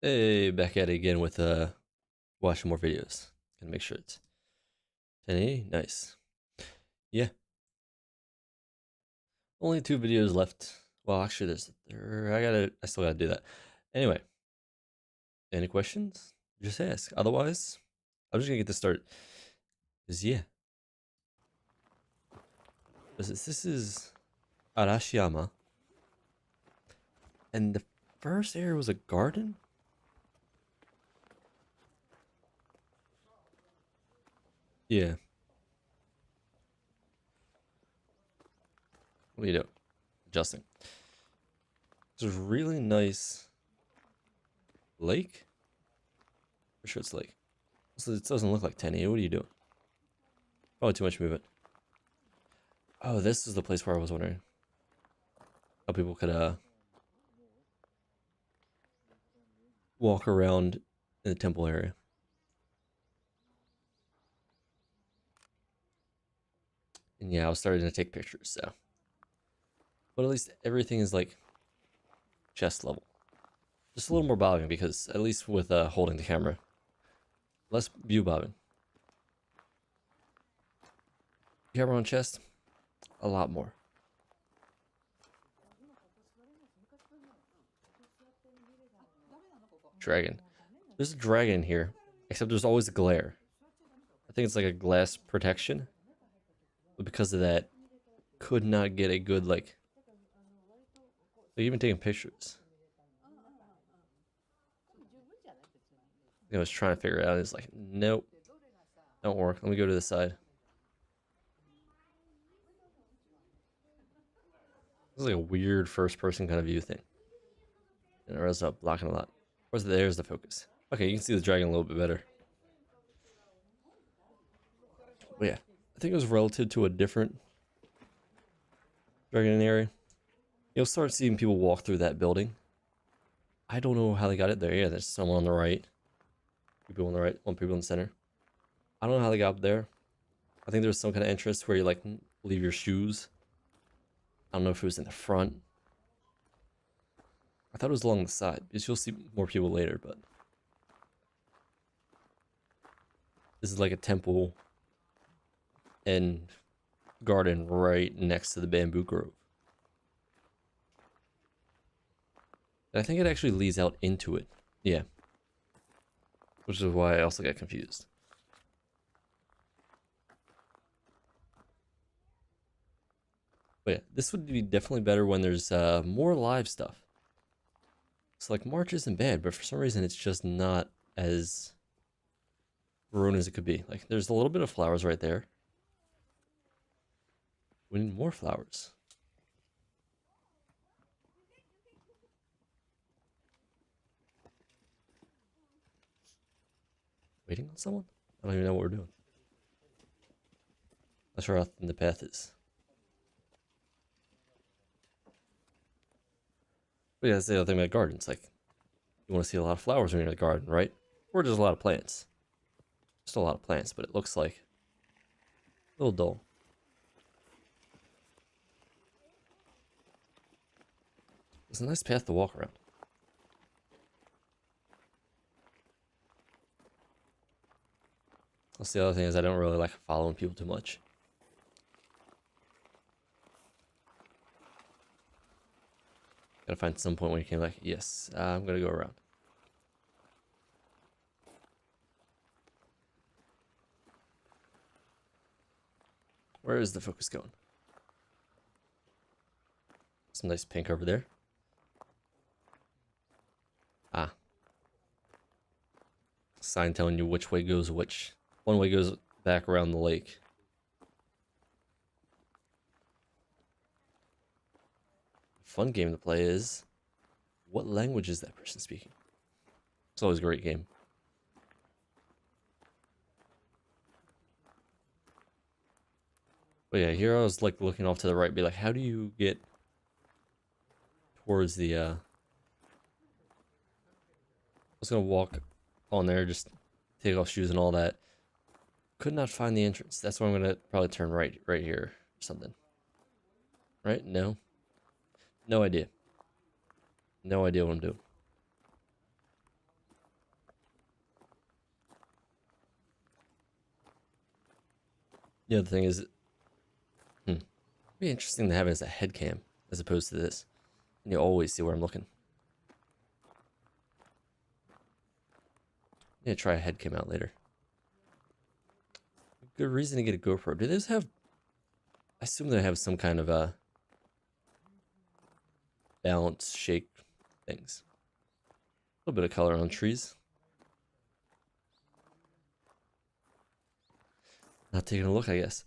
Hey, back at it again with watching more videos. Gonna make sure it's 1080. Nice. Yeah, only two videos left. Well, actually, I still gotta do that. Anyway, any questions? Just ask. Otherwise, I'm just gonna get this started. Cause yeah, this is Arashiyama, and the first area was a garden. Yeah. What do you do? Adjusting. There's a really nice lake. For sure, it's lake. So it doesn't look like 1080. What are you doing? Probably too much movement. Oh, this is the place where I was wondering how people could walk around in the temple area. And yeah, I was starting to take pictures, so. But at least everything is like chest level. Just a little more bobbing because at least with holding the camera. Less view bobbing. Camera on chest, a lot more. Dragon. There's a dragon here, except there's always a glare. I think it's like a glass protection. But because of that, could not get a good like even taking pictures. I was trying to figure it out. It's like, nope, don't work. Let me go to the side. This is like a weird first person kind of view thing. And I was up blocking a lot. Where's there's the focus. Okay, you can see the dragon a little bit better. But yeah, I think it was relative to a different dragon area. You'll start seeing people walk through that building. I don't know how they got it there. Yeah, there's someone on the right. People on the right, one people in the center. I don't know how they got up there. I think there's some kind of entrance where you like leave your shoes. I don't know if it was in the front. I thought it was along the side because you'll see more people later, but this is like a temple and garden right next to the bamboo grove. And I think it actually leads out into it. Yeah. Which is why I also got confused. But yeah, this would be definitely better when there's more live stuff. So like March isn't bad, but for some reason it's just not as ruined as it could be. Like there's a little bit of flowers right there. We need more flowers. Waiting on someone? I don't even know what we're doing. Not sure how thin the path is. But yeah, that's the other thing about gardens. Like, you want to see a lot of flowers when you're in the garden, right? Or just a lot of plants. Just a lot of plants, but it looks like a little dull. It's a nice path to walk around. That's the other thing is I don't really like following people too much. Gotta find some point when you can like, yes, I'm gonna go around. Where is the focus going? Some nice pink over there. Ah. Sign telling you which way goes which. One way goes back around the lake. Fun game to play is, what language is that person speaking? It's always a great game. But yeah, here I was like looking off to the right, be like, how do you get towards the I was gonna walk on there, just take off shoes and all that. Could not find the entrance. That's why I'm gonna probably turn right here or something. Right? No. No idea. No idea what I'm doing. The other thing is, it'd be interesting to have it as a head cam as opposed to this. And you always see where I'm looking. Yeah, try a head cam out later. Good reason to get a GoPro. Do those have? I assume they have some kind of balance shake things. A little bit of color on trees. Not taking a look, I guess.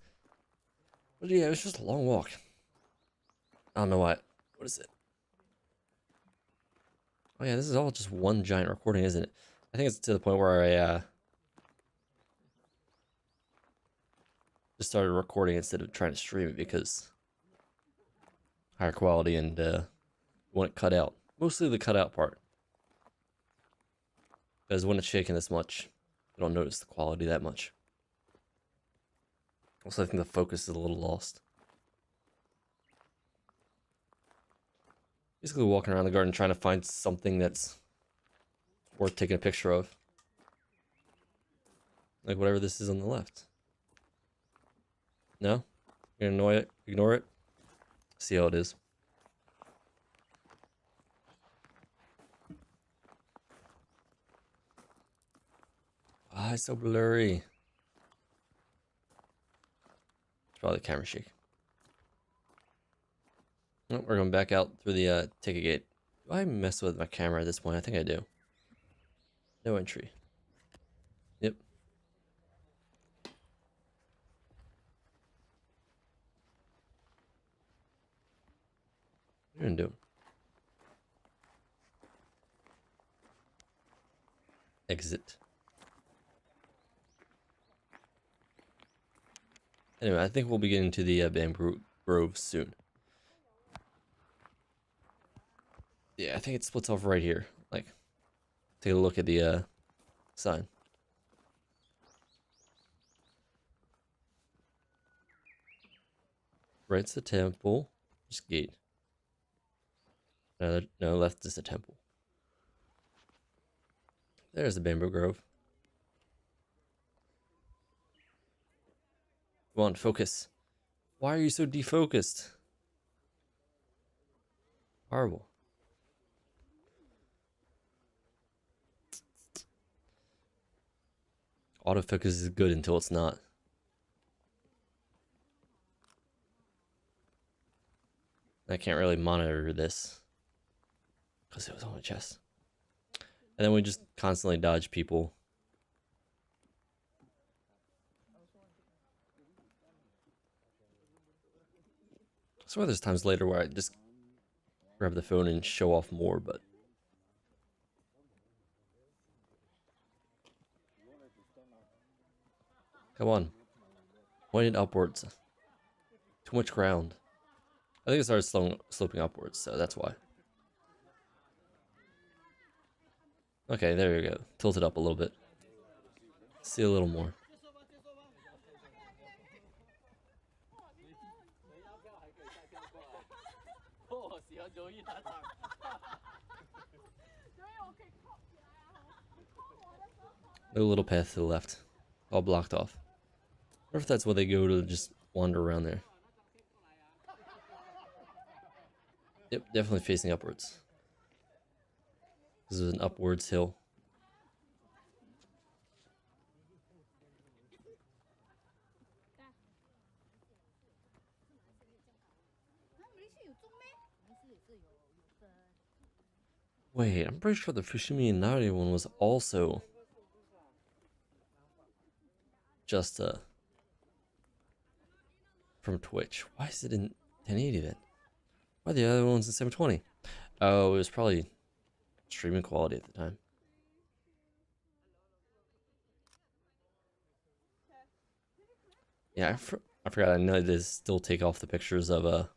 But yeah, it was just a long walk. I don't know what. What is it? Oh yeah, this is all just one giant recording, isn't it? I think it's to the point where I just started recording instead of trying to stream it because higher quality and want it cut out. Mostly the cut out part. Because when it's shaking this much, I don't notice the quality that much. Also, I think the focus is a little lost. Basically walking around the garden trying to find something that's worth taking a picture of. Like whatever this is on the left. No? You're gonna annoy it? Ignore it? See how it is. Ah, it's so blurry. It's probably the camera shake. Oh, we're going back out through the ticket gate. Do I mess with my camera at this point? I think I do. No entry. Yep. What are you doing? Exit. Anyway, I think we'll be getting to the bamboo grove soon. Yeah, I think it splits off right here. Like, take a look at the sign. Right's the temple. Just gate. No, left is the temple. There's the bamboo grove. Come on, focus. Why are you so defocused? Horrible. Autofocus is good until it's not. I can't really monitor this because it was on my chest. And then we just constantly dodge people. I swear there's times later where I just grab the phone and show off more, but come on. Pointed upwards. Too much ground. I think it started sloping upwards, so that's why. Okay, there you go. Tilt it up a little bit. See a little more. No little path to the left. All blocked off. I wonder if that's where they go to just wander around there. Yep, definitely facing upwards. This is an upwards hill. Wait, I'm pretty sure the Fushimi Inari one was also just from Twitch. Why is it in 1080 then? Why are the other ones in 720? Oh, it was probably streaming quality at the time. Yeah, I forgot. I know they still take off the pictures of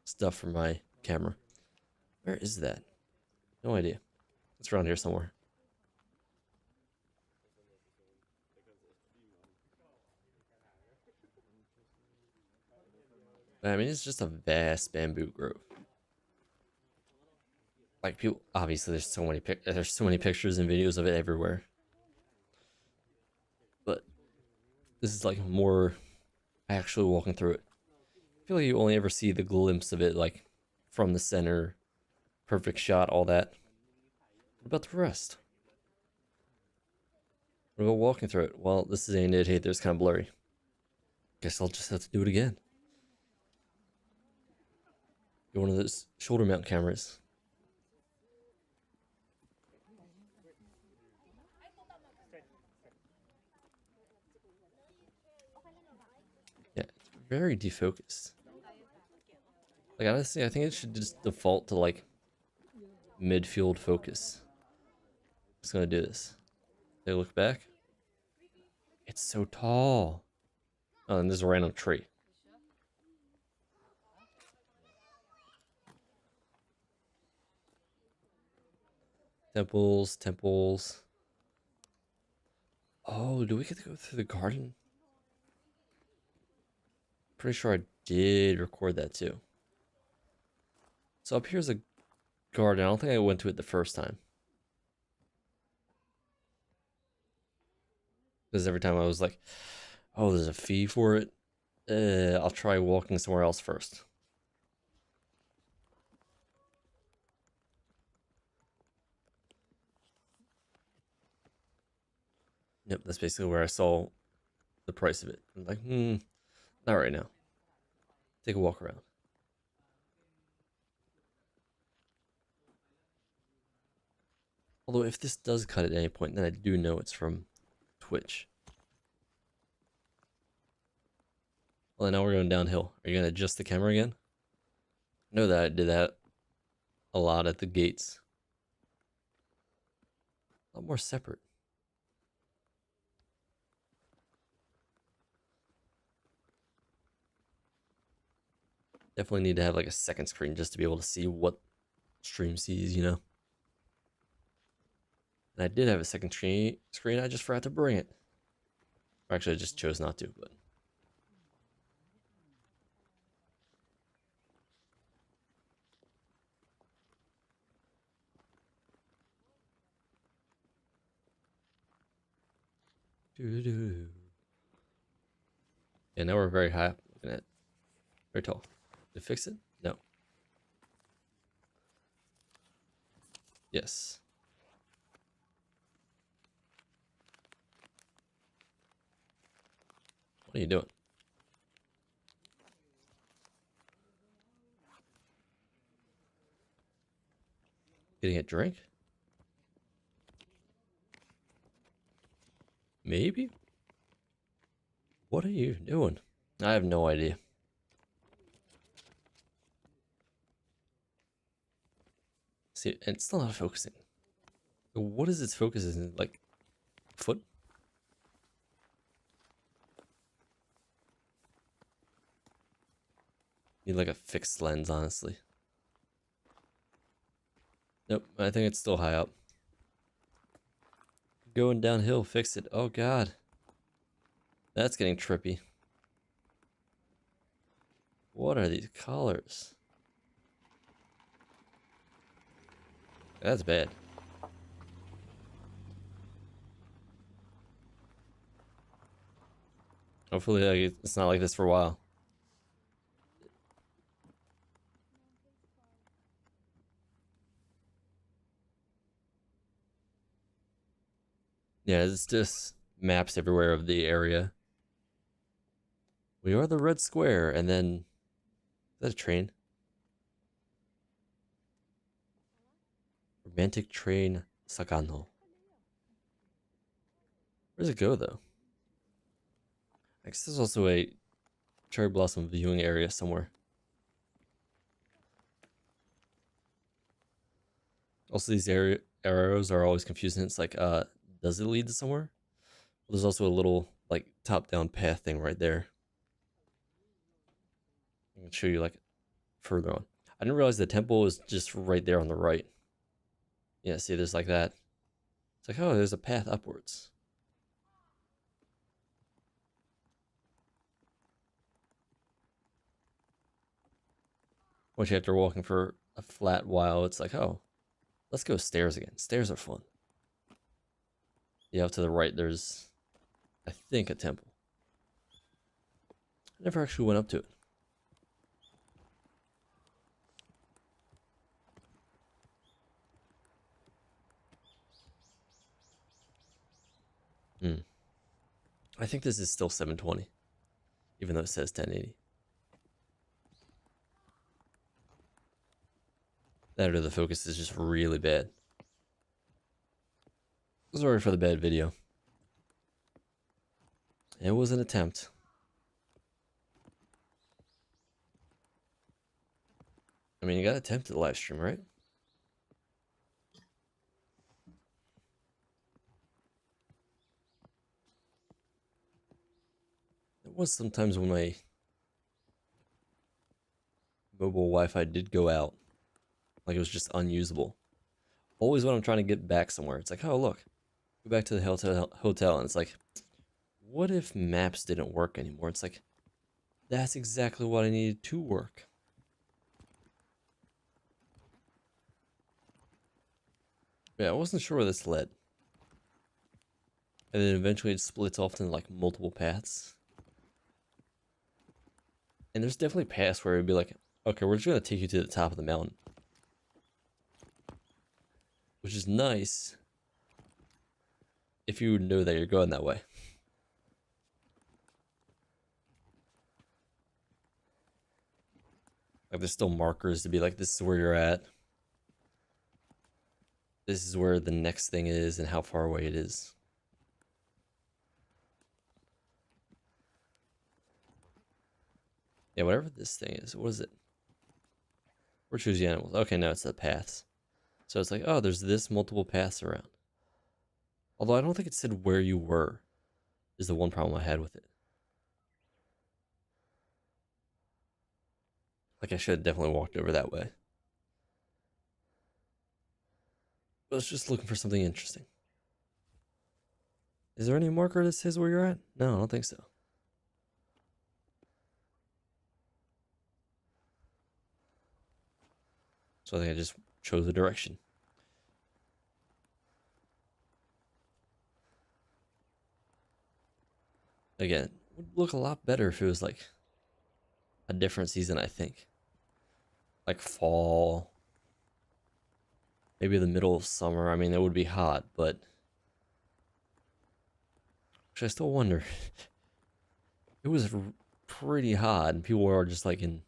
stuff from my camera. Where is that? No idea. It's around here somewhere. I mean, it's just a vast bamboo grove. Like people, obviously, there's so many pictures and videos of it everywhere. But this is like more actually walking through it. I feel like you only ever see the glimpse of it, like from the center, perfect shot, all that. What about the rest? What about walking through it? Well, this is aimed at haters, kind of blurry. Guess I'll just have to do it again. Get one of those shoulder mount cameras. Yeah, it's very defocused. Like honestly, I think it should just default to like midfield focus. Just gonna do this. They look back. It's so tall. Oh, and there's a random tree. Temples, temples. Oh, do we get to go through the garden? Pretty sure I did record that too. So up here's a garden. I don't think I went to it the first time. Because every time I was like, oh, there's a fee for it. I'll try walking somewhere else first. Yep, that's basically where I saw the price of it. I'm like, not right now. Take a walk around. Although if this does cut at any point, then I do know it's from Twitch. Well, now we're going downhill. Are you going to adjust the camera again? I know that I did that a lot at the gates. A lot more separate. Definitely need to have like a second screen just to be able to see what stream sees, you know? And I did have a second screen, I just forgot to bring it. Or actually, I just chose not to, but... Doo-doo. Yeah, now we're very high up, looking at very tall. Did it fix it? No. Yes. What are you doing? Getting a drink? Maybe? What are you doing? I have no idea. See, and it's still not focusing. What is its focus? Is it like foot? Need like a fixed lens, honestly. Nope, I think it's still high up. Going downhill, fix it. Oh god. That's getting trippy. What are these colors? That's bad. Hopefully like, it's not like this for a while. Yeah, it's just maps everywhere of the area. We are the red square, and then... Is that a train? Romantic train Sagano. Where does it go, though? I guess there's also a cherry blossom viewing area somewhere. Also, these arrows are always confusing. It's like, does it lead to somewhere? Well, there's also a little, like, top-down path thing right there. I can show you, like, further on. I didn't realize the temple was just right there on the right. Yeah, see, there's like that. It's like, oh, there's a path upwards. Once after walking for a flat while, it's like, oh, let's go stairs again. Stairs are fun. Yeah, up to the right, there's, I think, a temple. never actually went up to it. Hmm. I think this is still 720, even though it says 1080. That or the focus is just really bad. Sorry for the bad video. It was an attempt. I mean, you gotta attempt the live stream, right? There was sometimes when my mobile Wi-Fi did go out. Like it was just unusable. Always when I'm trying to get back somewhere, it's like, oh look, go back to the hotel, and it's like, what if maps didn't work anymore? It's like, that's exactly what I needed to work. Yeah, I wasn't sure where this led. And then eventually it splits off into like multiple paths. And there's definitely paths where it'd be like, okay, we're just gonna take you to the top of the mountain. Which is nice if you know that you're going that way. Like there's still markers to be like, this is where you're at. This is where the next thing is and how far away it is. Yeah, whatever this thing is, what is it? We're choosing animals. Okay, now it's the paths. So it's like, oh, there's this multiple paths around. Although I don't think it said where you were, is the one problem I had with it. Like I should have definitely walked over that way. But I was just looking for something interesting. Is there any marker that says where you're at? No, I don't think so. So I think I just chose a direction. Again, it would look a lot better if it was like a different season, I think. Like fall. Maybe the middle of summer. I mean, it would be hot, but which I still wonder. It was pretty hot, and people were just like in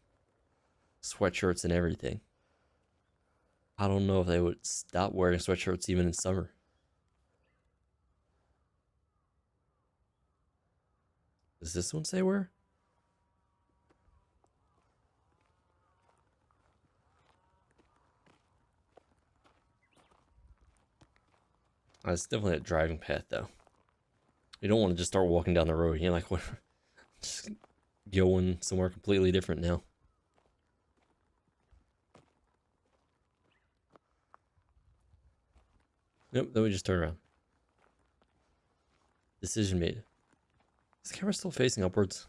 sweatshirts and everything. I don't know if they would stop wearing sweatshirts even in summer. Does this one say where? It's definitely a driving path, though. You don't want to just start walking down the road. You're like, what? Just going somewhere completely different now. Nope, then we just turn around. Decision made. Is the camera still facing upwards?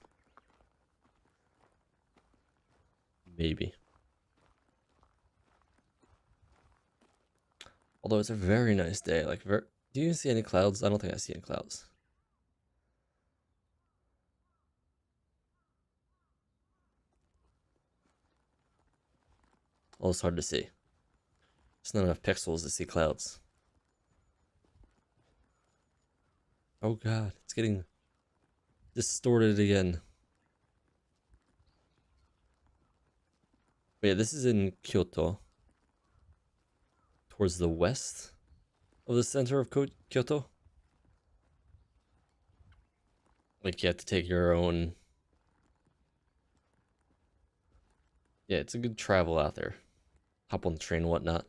Maybe. Although it's a very nice day. Like, do you see any clouds? I don't think I see any clouds. Oh, it's hard to see. There's not enough pixels to see clouds. Oh god, it's getting distorted again. But yeah, this is in Kyoto. Towards the west of the center of Kyoto. Like, you have to take your own... Yeah, it's a good travel out there. Hop on the train and whatnot.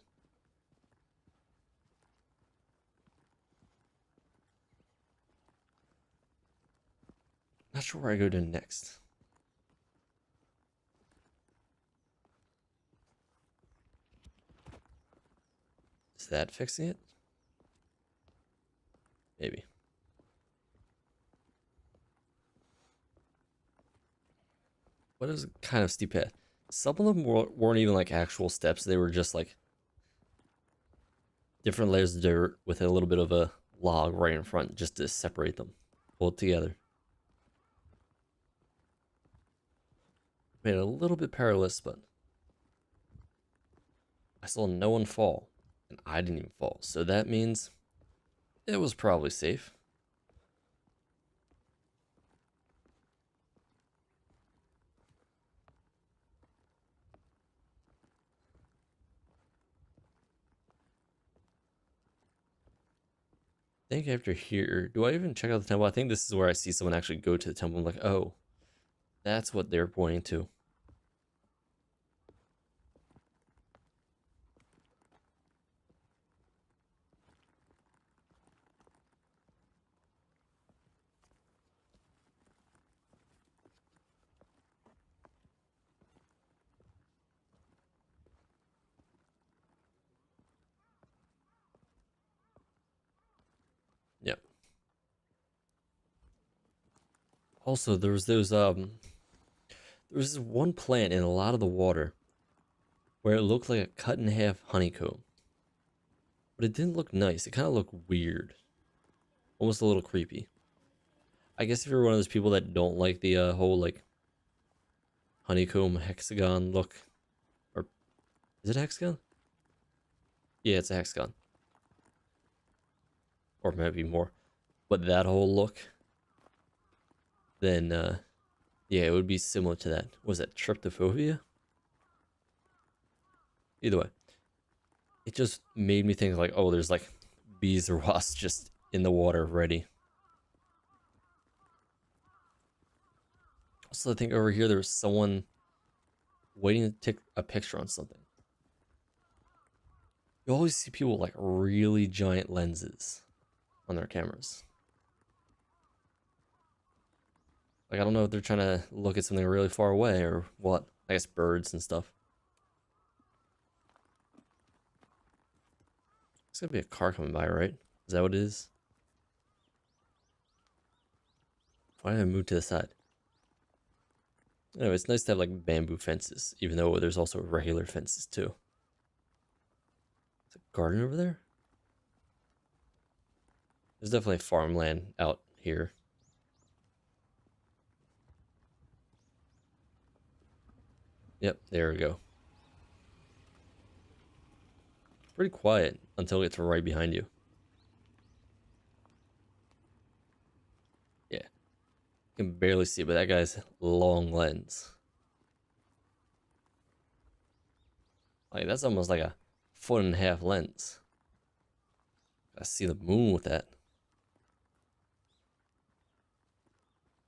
Not sure where I go to next. Is that fixing it? Maybe. What is kind of steep path? Some of them weren't even like actual steps. They were just like different layers of dirt with a little bit of a log right in front just to separate them. Pull it together. made it a little bit perilous, but I saw no one fall, and I didn't even fall. So that means it was probably safe. I think after here, do I even check out the temple? I think this is where I see someone actually go to the temple. I'm like, oh, that's what they're pointing to. Yep. Also, there was this one plant in a lot of the water where it looked like a cut in half honeycomb. But it didn't look nice. It kind of looked weird. Almost a little creepy. I guess if you're one of those people that don't like the whole like honeycomb hexagon look, or is it a hexagon? Yeah, it's a hexagon. Or maybe more. But that whole look, then yeah, it would be similar to that. Was that tryptophobia? Either way, it just made me think like, oh, there's like bees or wasps just in the water ready. Also, I think over here there was someone waiting to take a picture on something. You always see people with like really giant lenses on their cameras. Like, I don't know if they're trying to look at something really far away or what. I guess birds and stuff. It's gonna be a car coming by, right? Is that what it is? Why did I move to the side? Anyway, it's nice to have like bamboo fences, even though there's also regular fences too. Is a garden over there? There's definitely farmland out here. Yep, there we go. Pretty quiet until it gets right behind you. Yeah. You can barely see it, but that guy's long lens. Like, that's almost like a 1.5 foot lens. I see the moon with that.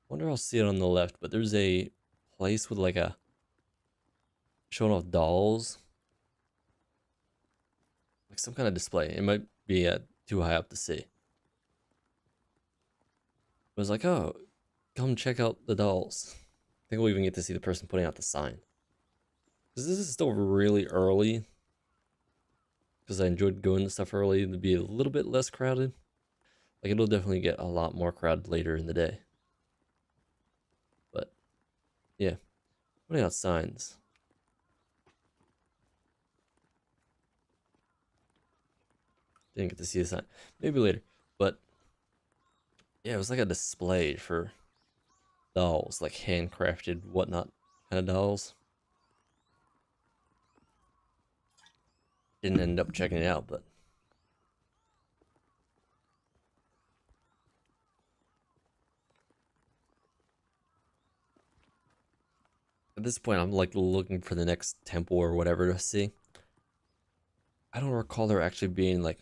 Wonder I'll see it on the left, but there's a place with like a showing off dolls. Like some kind of display. It might be too high up to see. It was like, oh, come check out the dolls. I think we'll even get to see the person putting out the sign. Because this is still really early. Because I enjoyed going to stuff early to be a little bit less crowded. Like, it'll definitely get a lot more crowded later in the day. But, yeah. Putting out signs. Didn't get to see the sign. Maybe later. But, yeah, it was like a display for dolls. Like, handcrafted, whatnot kind of dolls. Didn't end up checking it out, but at this point I'm like looking for the next temple or whatever to see. I don't recall there actually being like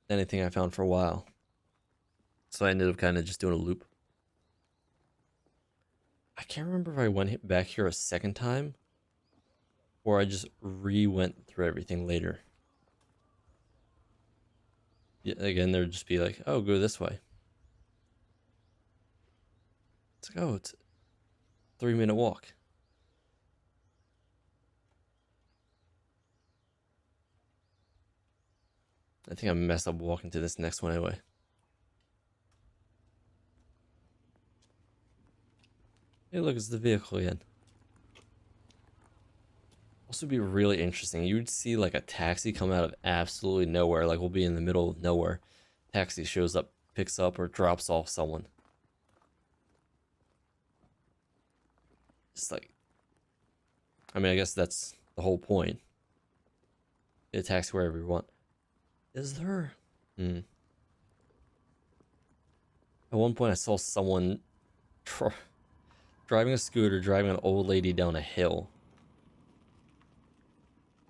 anything I found for a while. So I ended up kind of just doing a loop. I can't remember if I went back here a second time or I just re-went through everything later. Yeah, again, there'd just be like, oh, go this way. It's like, oh, it's a 3-minute walk. I think I messed up walking to this next one anyway. Hey, look, it's the vehicle again. Also be really interesting. You would see like a taxi come out of absolutely nowhere. Like we'll be in the middle of nowhere. Taxi shows up, picks up, or drops off someone. It's like I mean, I guess that's the whole point. It attacks wherever you want. Is there? Hmm. At one point, I saw someone driving a scooter, driving an old lady down a hill.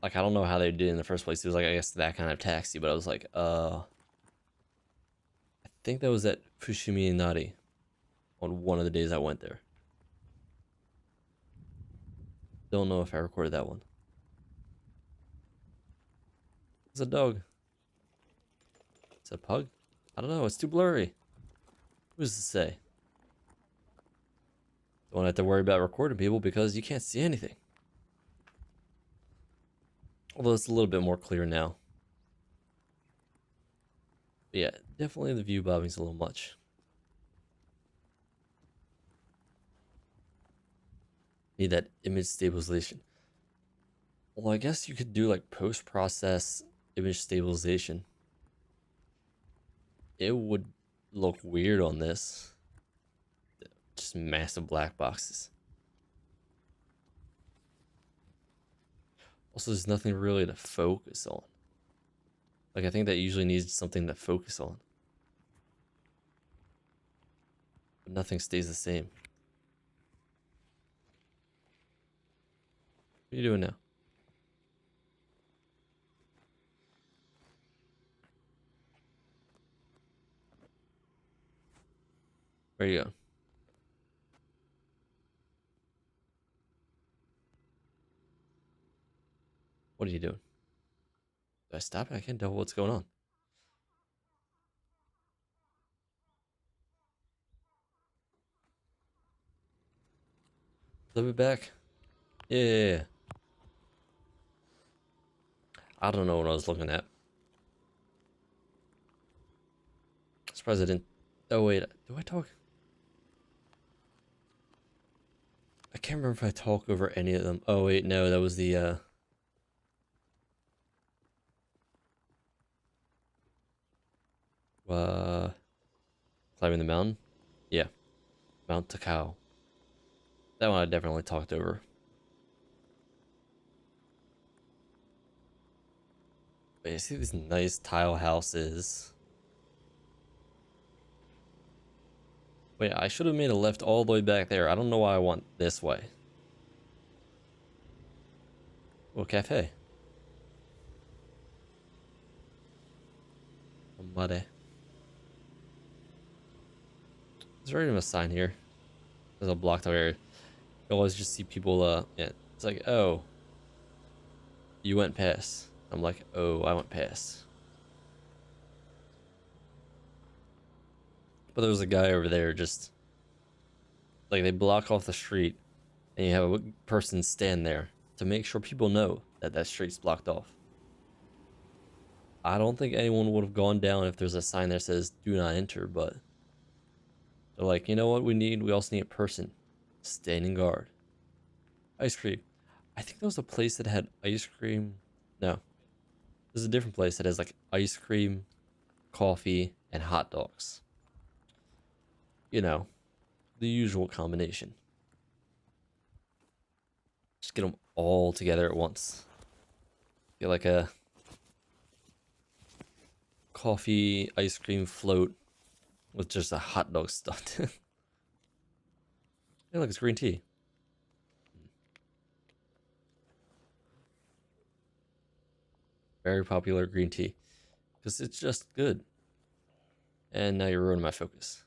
Like, I don't know how they did it in the first place. It was like, I guess that kind of taxi, but I was like, I think that was at Fushimi Inari on one of the days I went there. Don't know if I recorded that one. It's a dog. It's a pug? I don't know. It's too blurry. Who's to say? Don't have to worry about recording people because you can't see anything. Although it's a little bit more clear now. But yeah, definitely the view bobbing's a little much. Need that image stabilization. Well, I guess you could do like post-process image stabilization. It would look weird on this. Just massive black boxes. Also, there's nothing really to focus on. Like, I think that usually needs something to focus on. But nothing stays the same. What are you doing now? Where are you going? What are you doing? Did I stop it? I can't tell what's going on. Flip it back. Yeah. I don't know what I was looking at. Surprised I didn't. Oh, wait. Do I talk? I can't remember if I talk over any of them. Oh, wait. No, that was the, climbing the mountain? Yeah. Mount Takao. That one I definitely talked over. But you see these nice tile houses. Wait, I should have made a left all the way back there. I don't know why I want this way. Oh, cafe. Muddy. Is there even a sign here? There's a blocked out area. You always just see people, yeah. It's like, oh, you went past. I'm like, oh, I went past. But there's a guy over there just, like, they block off the street, and you have a person stand there to make sure people know that that street's blocked off. I don't think anyone would have gone down if there's a sign that says do not enter, but they're like, you know what we need? We also need a person standing guard. Ice cream. I think there was a place that had ice cream. No. There's a different place that has like ice cream, coffee, and hot dogs. You know, the usual combination. Just get them all together at once. Get like a coffee ice cream float with just a hot dog stuffed in. Hey, look, it's green tea. Very popular green tea. Because it's just good. And now you're ruining my focus.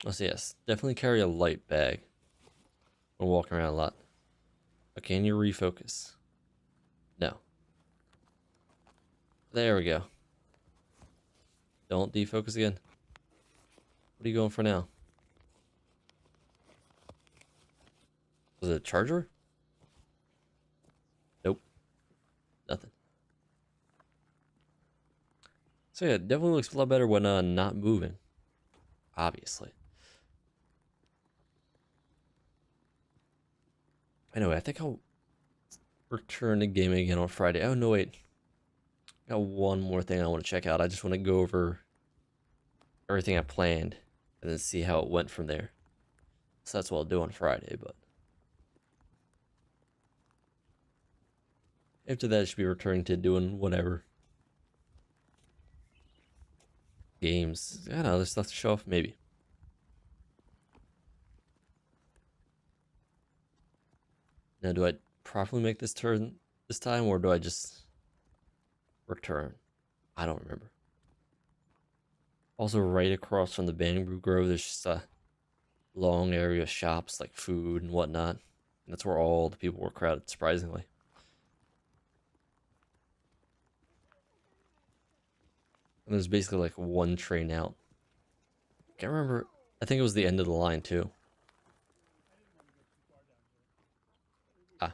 Oh, so yes, definitely carry a light bag when walking around a lot. But can you refocus? No. There we go. Don't defocus again. What are you going for now? Was it a charger? Nope. Nothing. So yeah, it definitely looks a lot better when not moving. Obviously. Anyway, I think I'll return to gaming again on Friday. Oh no, wait. Got one more thing I want to check out. I just want to go over everything I planned and then see how it went from there. So that's what I'll do on Friday, but after that, I should be returning to doing whatever. Games. I don't know, there's stuff to show off, maybe. Now, do I properly make this turn this time, or do I just return? I don't remember. Also, right across from the bamboo grove, there's just a long area of shops, like food and whatnot. And that's where all the people were crowded, surprisingly. And there's basically like one train out. Can't remember. I think it was the end of the line, too. Ah.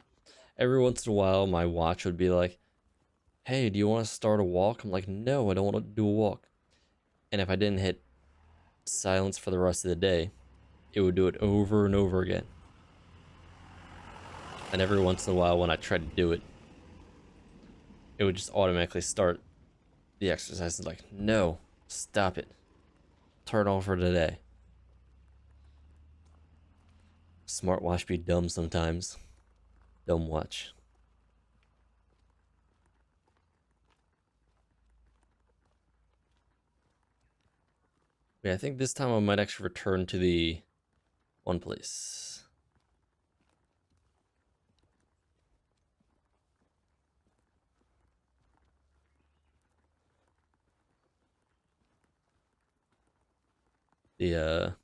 Every once in a while, my watch would be like, hey, do you want to start a walk? I'm like, no, I don't want to do a walk. And if I didn't hit silence for the rest of the day, it would do it over and over again. And every once in a while, when I tried to do it, it would just automatically start the exercise. It's like, no, stop it. Turn off for today. Smartwatch be dumb sometimes. Dumb watch. Yeah, I think this time I might actually return to the one place. The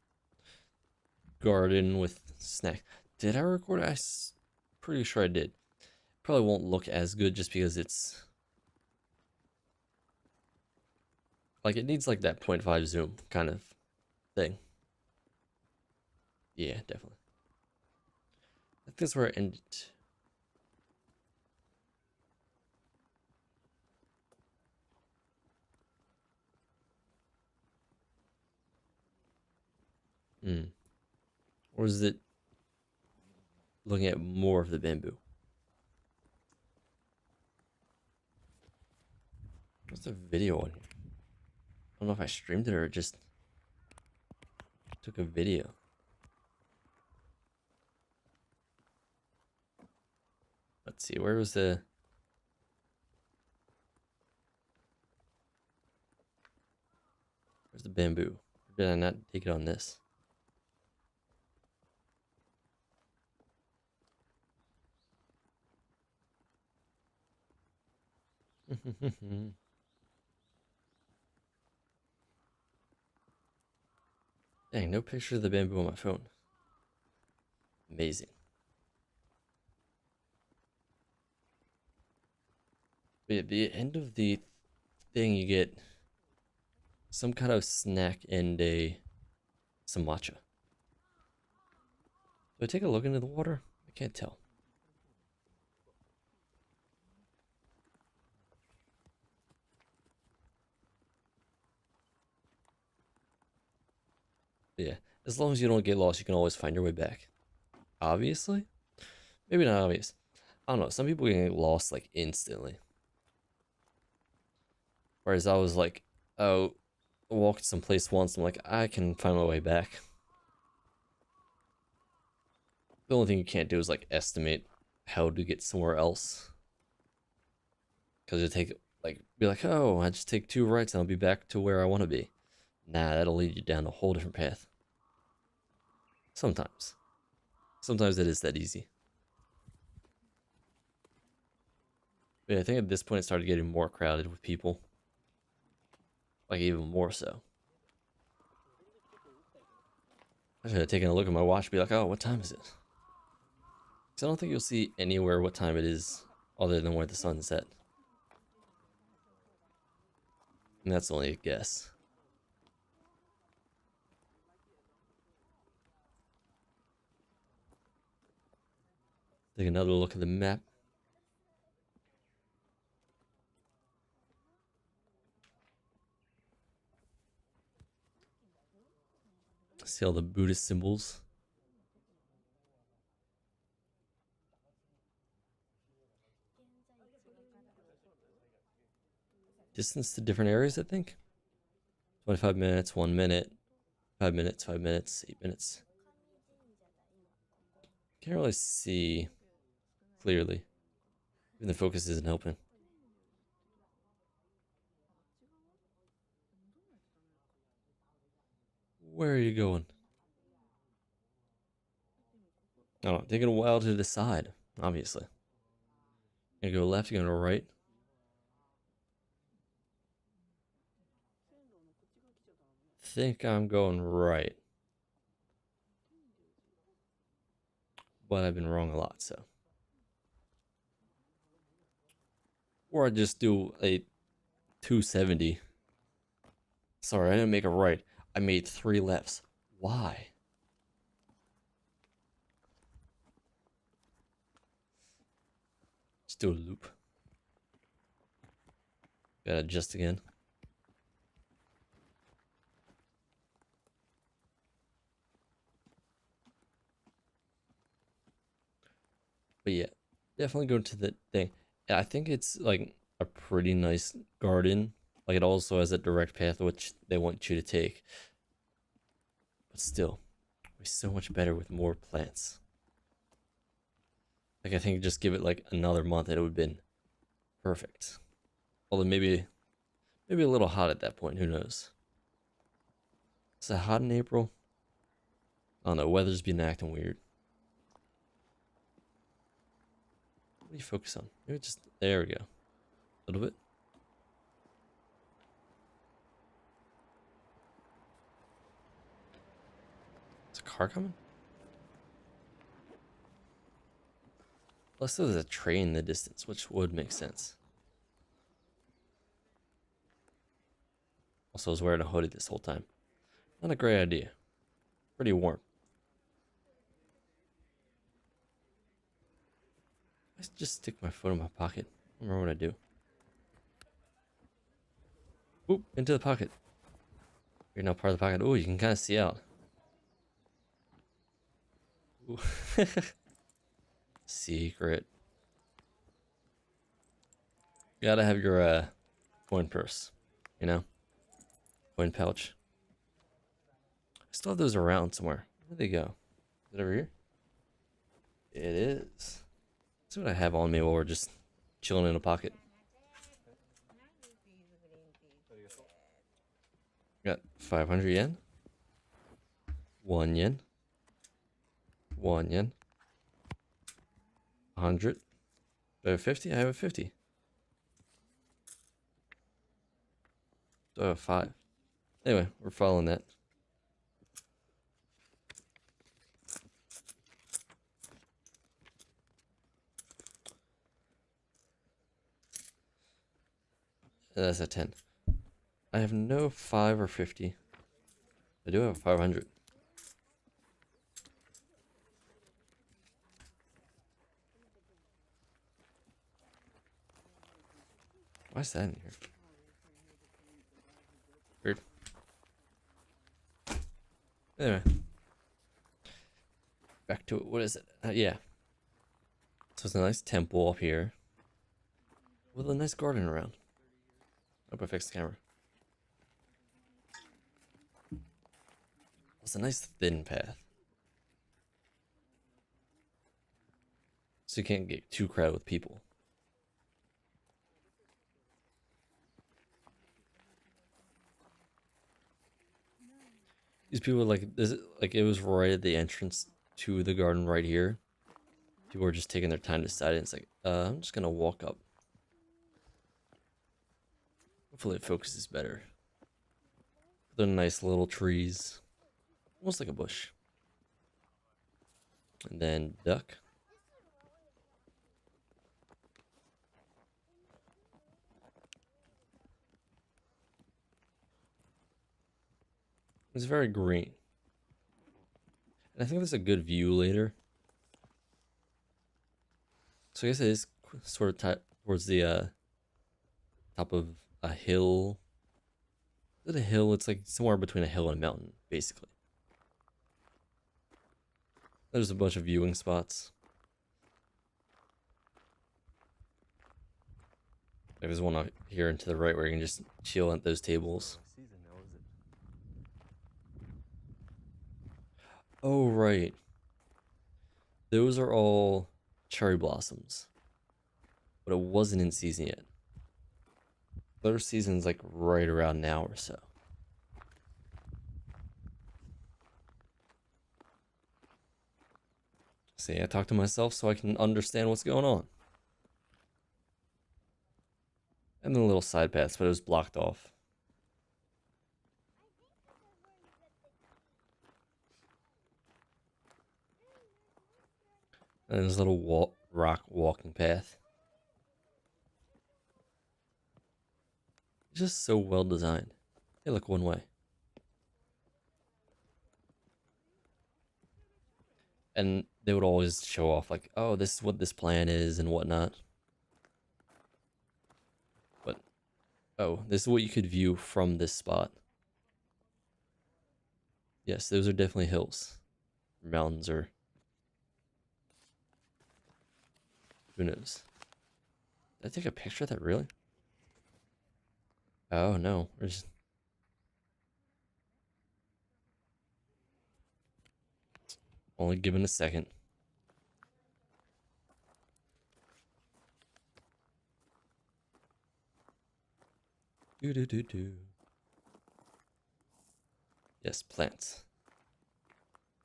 garden with snack. Did I record it? Pretty sure I did. Probably won't look as good just because it's like it needs like that 0.5 zoom kind of thing. Yeah, definitely. I think that's where I ended. Hmm. Or is it looking at more of the bamboo? What's the video on here? I don't know if I streamed it or just took a video. Let's see, where's the bamboo? Or did I not take it on this? Dang, no picture of the bamboo on my phone. Amazing. But at the end of the thing, you get some kind of snack and some matcha. Do I take a look into the water? I can't tell. But yeah, as long as you don't get lost, you can always find your way back. Obviously? Maybe not obvious. I don't know. Some people can get lost like instantly. Whereas I was like, oh, I walked someplace once. I'm like, I can find my way back. The only thing you can't do is like estimate how to get somewhere else. Because you take like be like, oh, I just take 2 rights and I'll be back to where I want to be. Nah, that'll lead you down a whole different path. Sometimes. Sometimes it is that easy. But yeah, I think at this point it started getting more crowded with people. Like even more so. I should have taken a look at my watch and be like, oh, what time is it? Because I don't think you'll see anywhere what time it is other than where the sun's set. And that's only a guess. Take another look at the map. See all the Buddhist symbols. Distance to different areas, I think. 25 minutes, 1 minute. 5 minutes, 5 minutes, 8 minutes. Can't really see clearly. Even the focus isn't helping. Where are you going? I don't know. Taking a while to decide, obviously. You're gonna go left, you're gonna go right. Think I'm going right. But I've been wrong a lot, so. Or I just do a 270. Sorry, I didn't make a right. I made 3 lefts. Why? Just do a loop. Gotta adjust again. But yeah, definitely go to the thing. Yeah, I think it's like a pretty nice garden. Like it also has a direct path which they want you to take. But still, it's so much better with more plants. Like I think just give it like another month and it would have been perfect. Although maybe a little hot at that point, who knows? Is it hot in April? I don't know, weather's been acting weird. What do you focus on? Maybe just, there we go. A little bit. Is a car coming? Unless there's a train in the distance, which would make sense. Also, I was wearing a hoodie this whole time. Not a great idea. Pretty warm. I just stick my foot in my pocket. I don't remember what I do. Oop, into the pocket. You're now part of the pocket. Oh, you can kind of see out. Ooh. Secret. Gotta have your coin purse, you know? Coin pouch. I still have those around somewhere. Where'd they go? Is it over here? It is. That's what I have on me while we're just chilling in a pocket. Got 500 yen. 1 yen. 1 yen. 100. Do I have 50? I have a 50. Do I have 5? Anyway, we're following that. That's a 10. I have no 5 or 50. I do have 500. Why is that in here? Weird. Anyway. Back to it. What is it? Yeah. So it's a nice temple up here. With a nice garden around. Hope I fixed the camera. It's a nice thin path. So you can't get too crowded with people. These people like this, like it was right at the entrance to the garden right here. People are just taking their time to decide. And it's like, I'm just gonna walk up. Hopefully it focuses better. They're nice little trees. Almost like a bush. And then duck. It's very green. And I think there's a good view later. So I guess it is sort of towards the top of a hill. Is it a hill? It's like somewhere between a hill and a mountain, basically. There's a bunch of viewing spots. There's one up here and to the right where you can just chill at those tables. Oh, right. Those are all cherry blossoms, but it wasn't in season yet. Their season's like right around now or so. See, I talk to myself so I can understand what's going on. And then a little side paths, but it was blocked off. And there's a little rock walking path. It's just so well designed. They look one way. And they would always show off like, oh, this is what this plan is and whatnot. But, oh, this is what you could view from this spot. Yes, those are definitely hills. Mountains or... who knows? Did I take a picture of that, really? Oh, no. We're just... only given a second. Do. Yes, plants.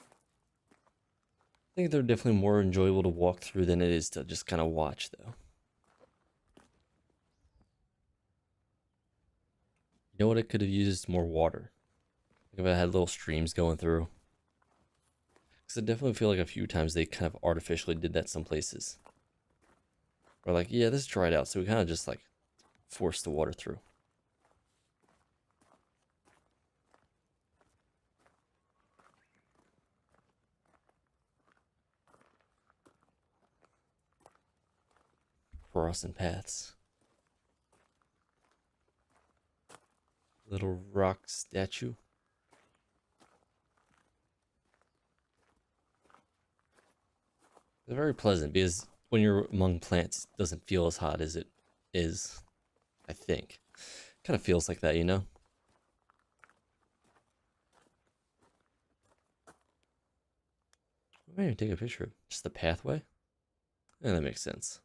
I think they're definitely more enjoyable to walk through than it is to just kind of watch, though. You know what? It could have used more water. Like if it had little streams going through. Because I definitely feel like a few times they kind of artificially did that some places. Or like, yeah, this dried out, so we kind of just like forced the water through. Crossing paths. Little rock statue. They're very pleasant because when you're among plants, it doesn't feel as hot as it is, I think. Kind of feels like that, you know? Maybe take a picture of just the pathway. Yeah, that makes sense.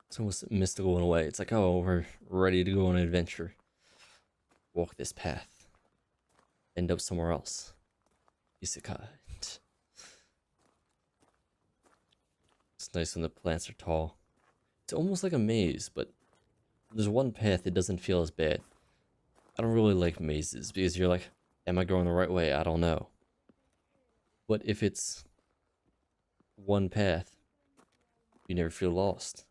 It's almost mystical in a way. It's like, oh, we're ready to go on an adventure. Walk this path. End up somewhere else. Isekai. It's nice when the plants are tall. It's almost like a maze, but there's one path that doesn't feel as bad. I don't really like mazes because you're like, am I going the right way? I don't know. But if it's one path, you never feel lost.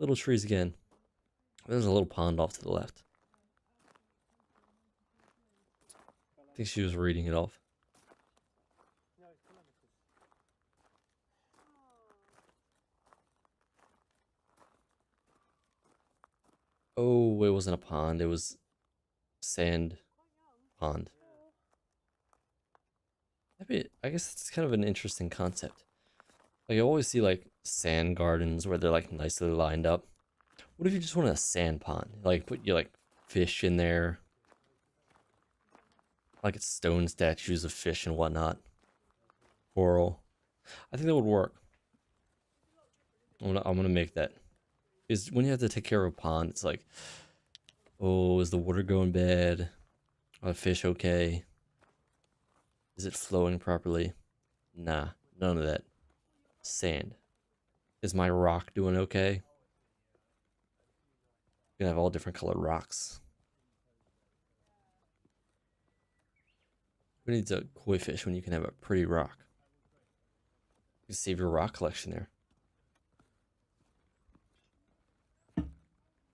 Little trees again. There's a little pond off to the left. I think she was reading it off. Oh, it wasn't a pond. It was sand pond. I guess it's kind of an interesting concept. Like I always see like sand gardens where they're like nicely lined up. What if you just want a sand pond? Like put your like fish in there. Like it's stone statues of fish and whatnot. Coral. I think that would work. I'm gonna make that. Is when you have to take care of a pond, it's like, oh, is the water going bad? Are the fish okay? Is it flowing properly? Nah, none of that. Sand. Is my rock doing okay? You can have all different colored rocks. Who needs a koi fish when you can have a pretty rock? You can save your rock collection there.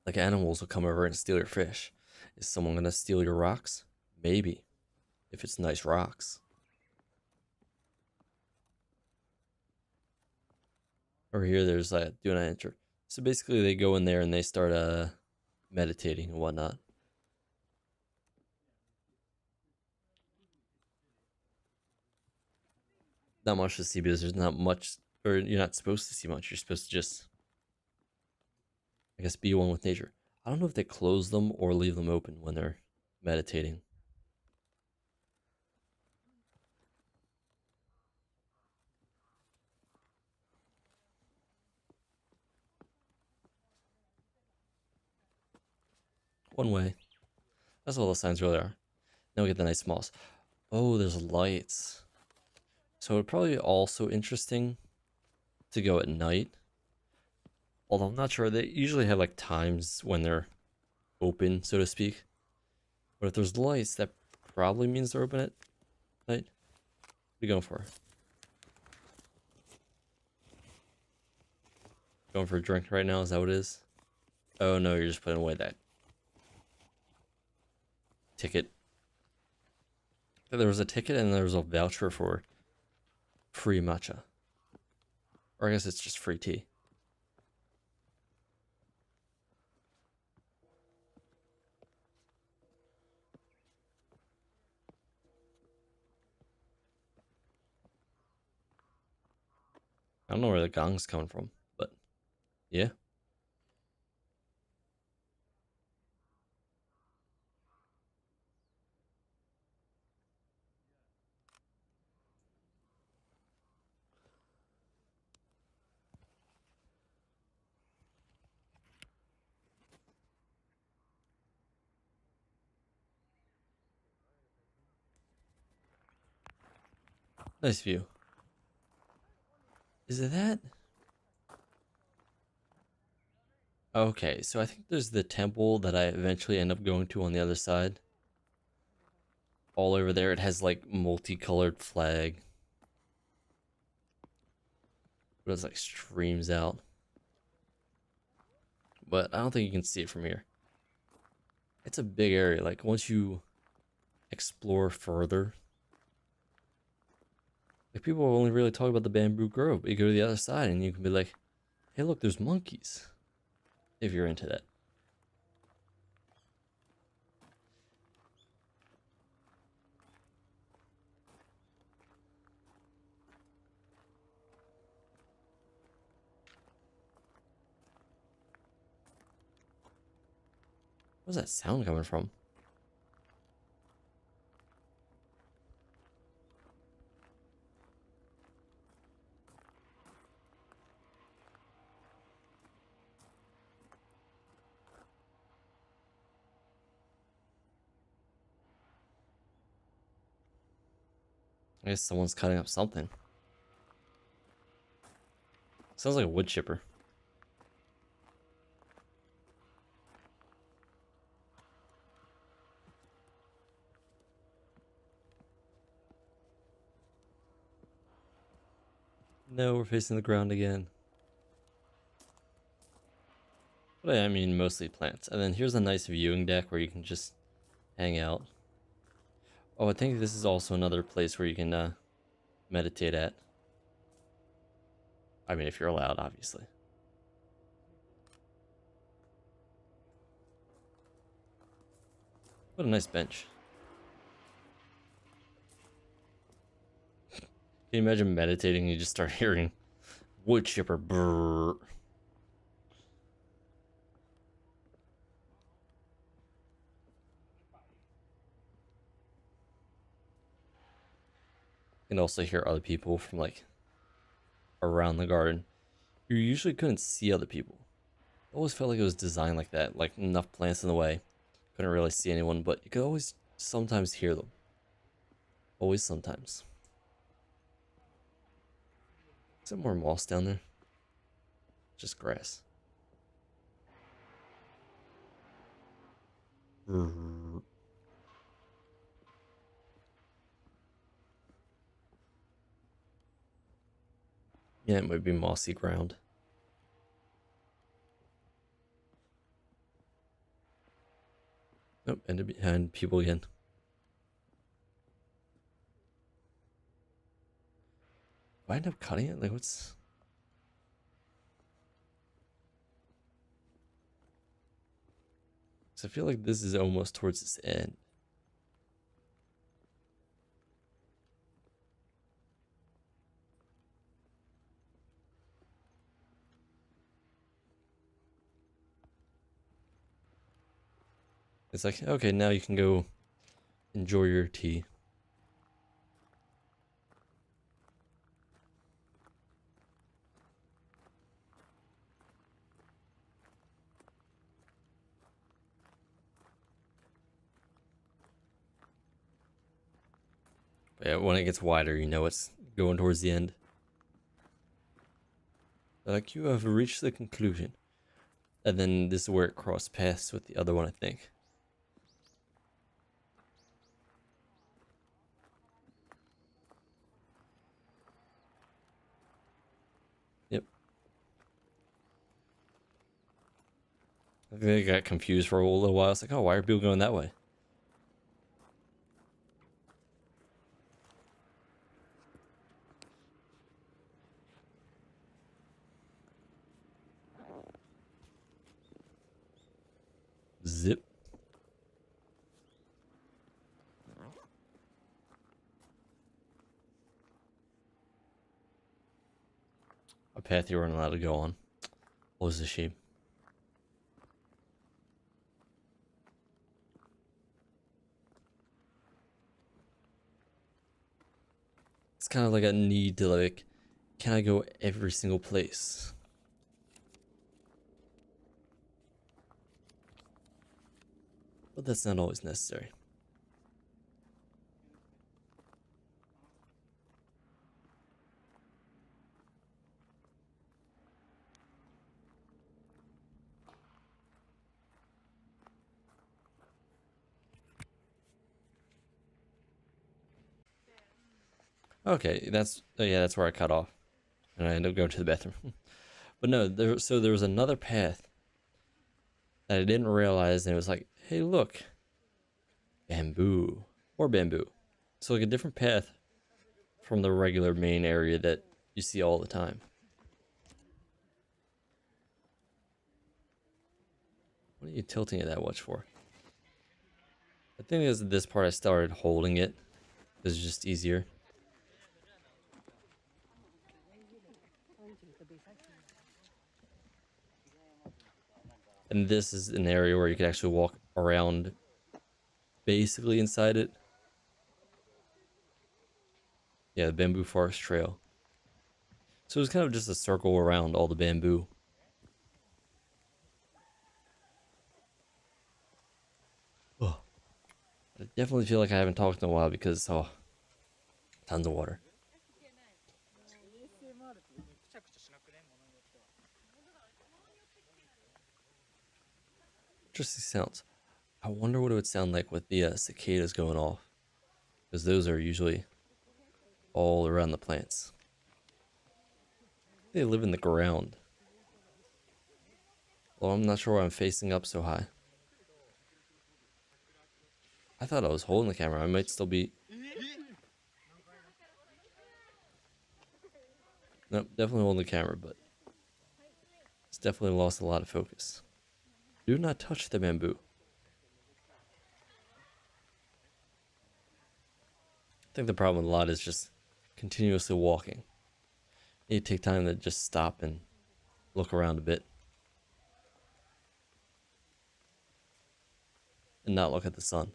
Like animals will come over and steal your fish. Is someone gonna steal your rocks? Maybe. If it's nice rocks. Over here, there's like, do not enter. So basically, they go in there and they start meditating and whatnot. not much to see because there's not much, or you're not supposed to see much. You're supposed to just, I guess, be one with nature. I don't know if they close them or leave them open when they're meditating. One way. That's all the signs really are. Now we get the nice moss. Oh, there's lights. So it'd probably be also interesting to go at night. Although I'm not sure. They usually have like times when they're open, so to speak. But if there's lights, that probably means they're open at night. What are you going for? Going for a drink right now? Is that what it is? Oh no, you're just putting away that ticket. There was a ticket and there was a voucher for free matcha. Or I guess it's just free tea. I don't know where the gong's coming from, but yeah. Nice view. Is it that? Okay, so I think there's the temple that I eventually end up going to on the other side. All over there, it has like multicolored flag. But it's like streams out. But I don't think you can see it from here. It's a big area. Like once you explore further, like people only really talk about the bamboo grove, but you go to the other side and you can be like, hey look, there's monkeys. If you're into that. Where's that sound coming from? I guess someone's cutting up something. Sounds like a wood chipper. No, we're facing the ground again. But I mean, mostly plants. And then here's a nice viewing deck where you can just hang out. Oh, I think this is also another place where you can meditate at. I mean, if you're allowed, obviously. What a nice bench. Can you imagine meditating and you just start hearing wood chipper brrr? And also hear other people from like around the garden. You usually couldn't see other people. It always felt like it was designed like that, like enough plants in the way. Couldn't really see anyone, but you could always sometimes hear them. Always sometimes. Is there more moss down there? Just grass. Yeah, it might be mossy ground. Nope, and behind people again. Do I end up cutting it? Like, what's... Because I feel like this is almost towards its end. It's like, okay, now you can go enjoy your tea. But yeah, when it gets wider, you know it's going towards the end. Like, you have reached the conclusion. And then this is where it cross paths with the other one, I think. Yep. I think I got confused for a little while. It's like, oh, why are people going that way? Zip. A path you weren't allowed to go on. What was a shame. It's kind of like a need to, like, can I go every single place? But that's not always necessary. Okay, that's yeah, that's where I cut off, and I ended up going to the bathroom. But no, there was another path that I didn't realize, and it was like, hey, look, bamboo or bamboo. So like a different path from the regular main area that you see all the time. What are you tilting it that much for? I think is this part I started holding it. It's just easier. And this is an area where you can actually walk around basically inside it. Yeah, the bamboo forest trail. So it's kind of just a circle around all the bamboo. Oh, I definitely feel like I haven't talked in a while because, oh, tons of water. Interesting sounds. I wonder what it would sound like with the cicadas going off. Because those are usually all around the plants. They live in the ground. Well, I'm not sure why I'm facing up so high. I thought I was holding the camera. I might still be... Nope, definitely holding the camera, but... It's definitely lost a lot of focus. Do not touch the bamboo. I think the problem with a lot is just continuously walking. You take time to just stop and look around a bit. And not look at the sun.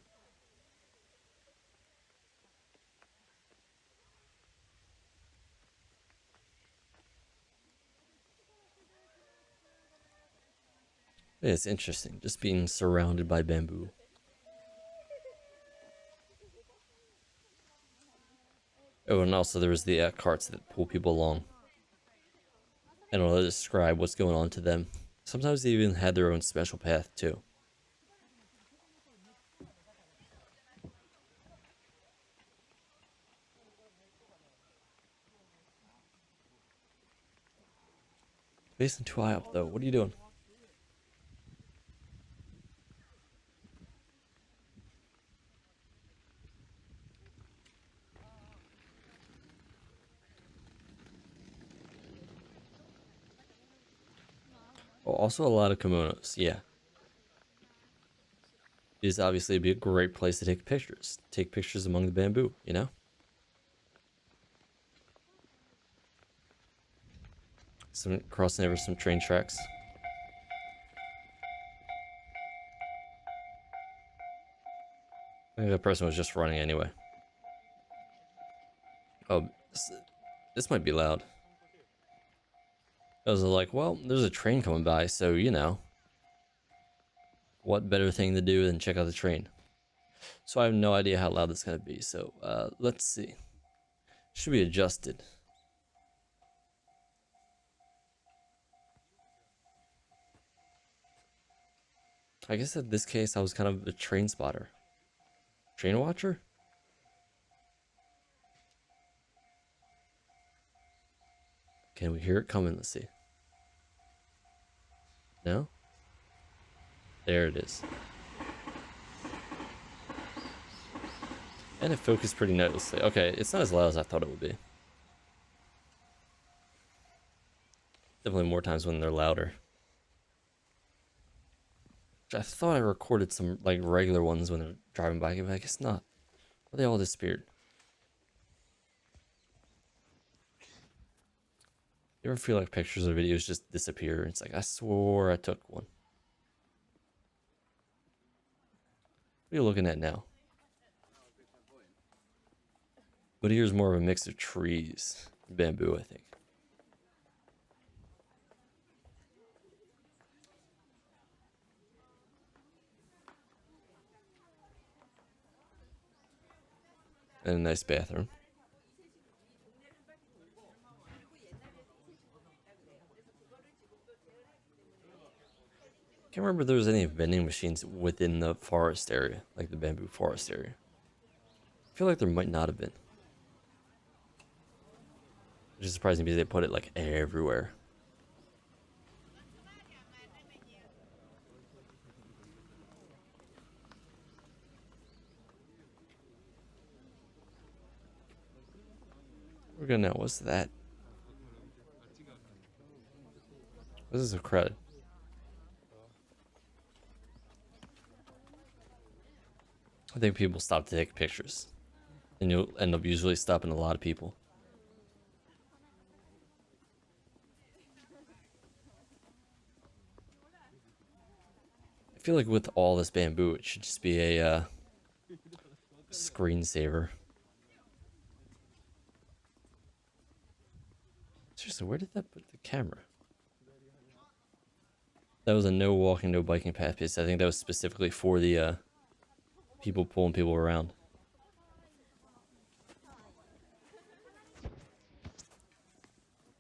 Yeah, it's interesting, just being surrounded by bamboo. Oh, and also there was the carts that pull people along. I don't know how to describe what's going on to them. Sometimes they even had their own special path, too. Facing too high up, though. What are you doing? Oh, also a lot of kimonos, yeah. Is obviously be a great place to take pictures. Take pictures among the bamboo, you know? Some crossing over some train tracks. I think that person was just running anyway. Oh, this might be loud. I was like, well, there's a train coming by, so you know. What better thing to do than check out the train? So I have no idea how loud it's gonna be. So let's see. Should be adjusted. I guess in this case I was kind of a train spotter. Train watcher? Can we hear it coming? Let's see. No? There it is. And it focused pretty nicely. Okay, it's not as loud as I thought it would be. Definitely more times when they're louder. I thought I recorded some like regular ones when they're driving by, but I guess not. Well, they all disappeared. You ever feel like pictures or videos just disappear? It's like, I swore I took one. What are you looking at now? But here's more of a mix of trees, bamboo, I think. And a nice bathroom. Can't remember if there was any vending machines within the forest area, like the bamboo forest area. I feel like there might not have been. Which is surprising because they put it like everywhere. We're gonna know. What's that? This is a crowd. I think people stop to take pictures. And you'll end up usually stopping a lot of people. I feel like with all this bamboo, it should just be a screensaver. Seriously, where did that put the camera? That was a no walking, no biking path piece. I think that was specifically for the people pulling people around. I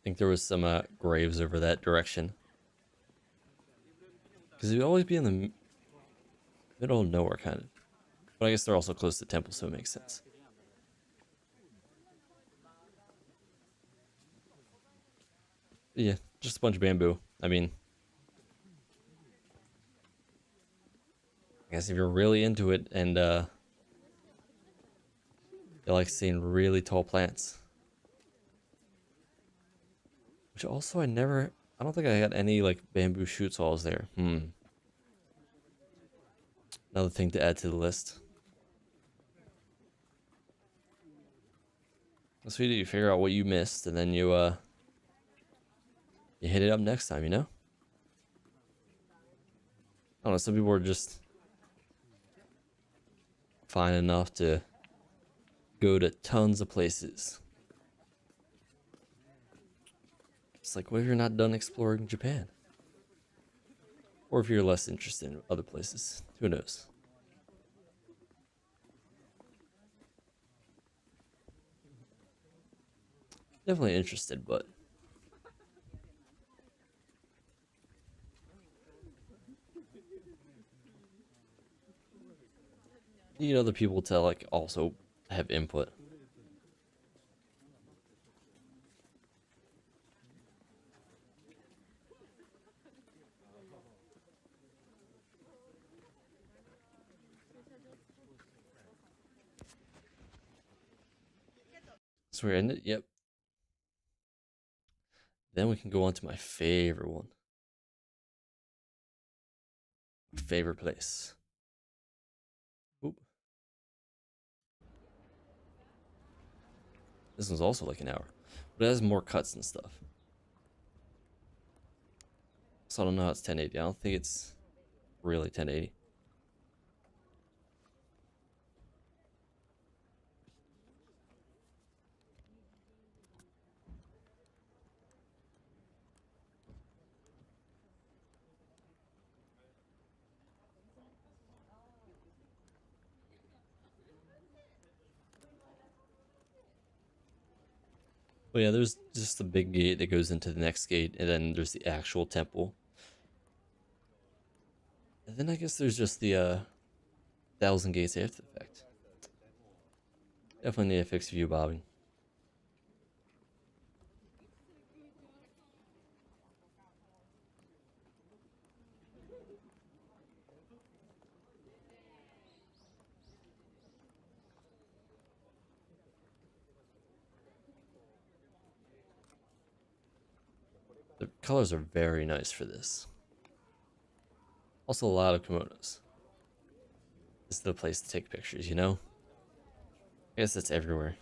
think there was some graves over that direction. Because it would always be in the middle of nowhere, kind of. But I guess they're also close to the temple, so it makes sense. Yeah, just a bunch of bamboo. I mean, I guess if you're really into it and you like seeing really tall plants. Which also I don't think I got any like bamboo shoot saws there. Another thing to add to the list. That's what you do. You figure out what you missed, and then you hit it up next time. You know. I don't know. Some people are just fine enough to go to tons of places. It's like, what if you're not done exploring Japan? Or if you're less interested in other places. Who knows? Definitely interested, but you need other people to like also have input. So we're in it. Yep. Then we can go on to my favorite one. Favorite place. Oop. This one's also like an hour. But it has more cuts and stuff. So I don't know how it's 1080. I don't think it's really 1080. But yeah, there's just a big gate that goes into the next gate, and then there's the actual temple. And then I guess there's just the thousand gates after the fact. Definitely need to fix view bobbing. The colors are very nice for this. Also, a lot of kimonos. This is the place to take pictures, you know? I guess it's everywhere.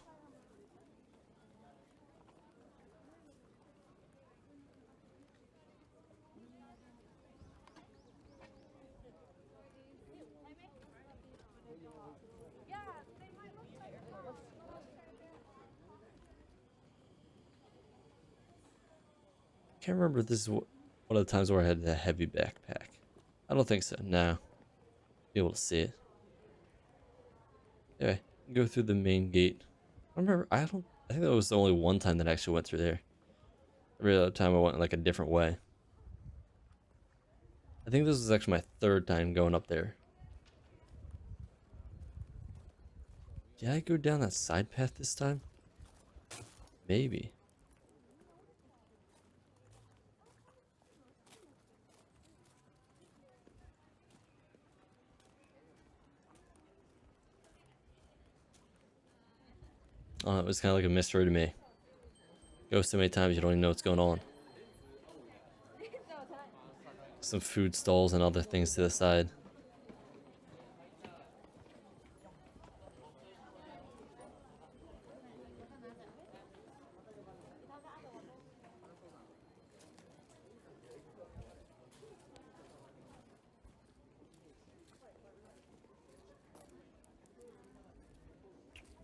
Can't remember if this is one of the times where I had a heavy backpack. I don't think so. No. Be able to see it. Anyway, go through the main gate. I remember. I think that was the only one time that I actually went through there. Every other time I went like a different way. I think this was actually my third time going up there. Did I go down that side path this time? Maybe. Oh, it was kind of like a mystery to me. Go so many times you don't even know what's going on. Some food stalls and other things to the side.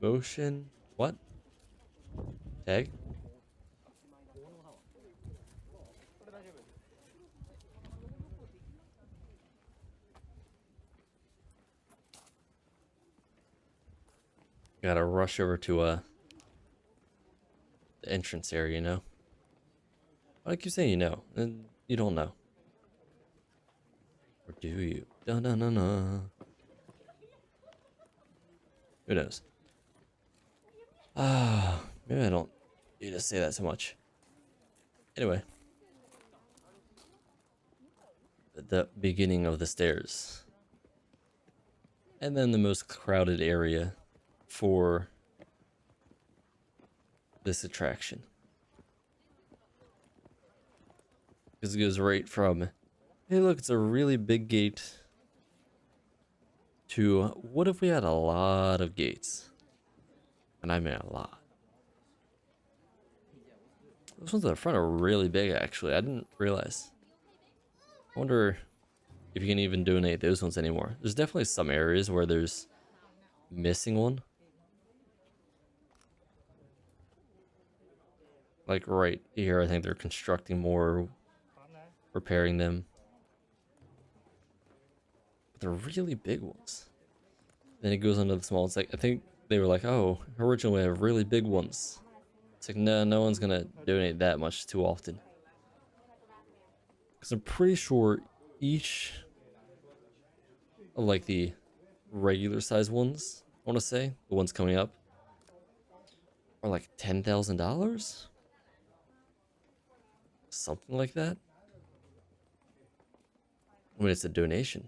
Motion. What? Tag? Gotta rush over to the entrance area, you know? Why do I keep saying you know? And you don't know. Or do you? Dun dun dun dun. Who knows? Ah, maybe I don't need to say that so much. Anyway. The beginning of the stairs. And then the most crowded area for this attraction. Because it goes right from, hey look, it's a really big gate, to what if we had a lot of gates? And I mean a lot. Those ones at the front are really big actually, I didn't realize. I wonder if you can even donate those ones anymore. There's definitely some areas where there's missing one. Like right here, I think they're constructing more, repairing them. But they're really big ones. Then it goes into the small. It's like, I think they were like, oh, originally we have really big ones. It's like, no, no one's gonna donate that much too often. Because I'm pretty sure each of like the regular size ones, I want to say, the ones coming up, are like $10,000? Something like that. I mean, it's a donation.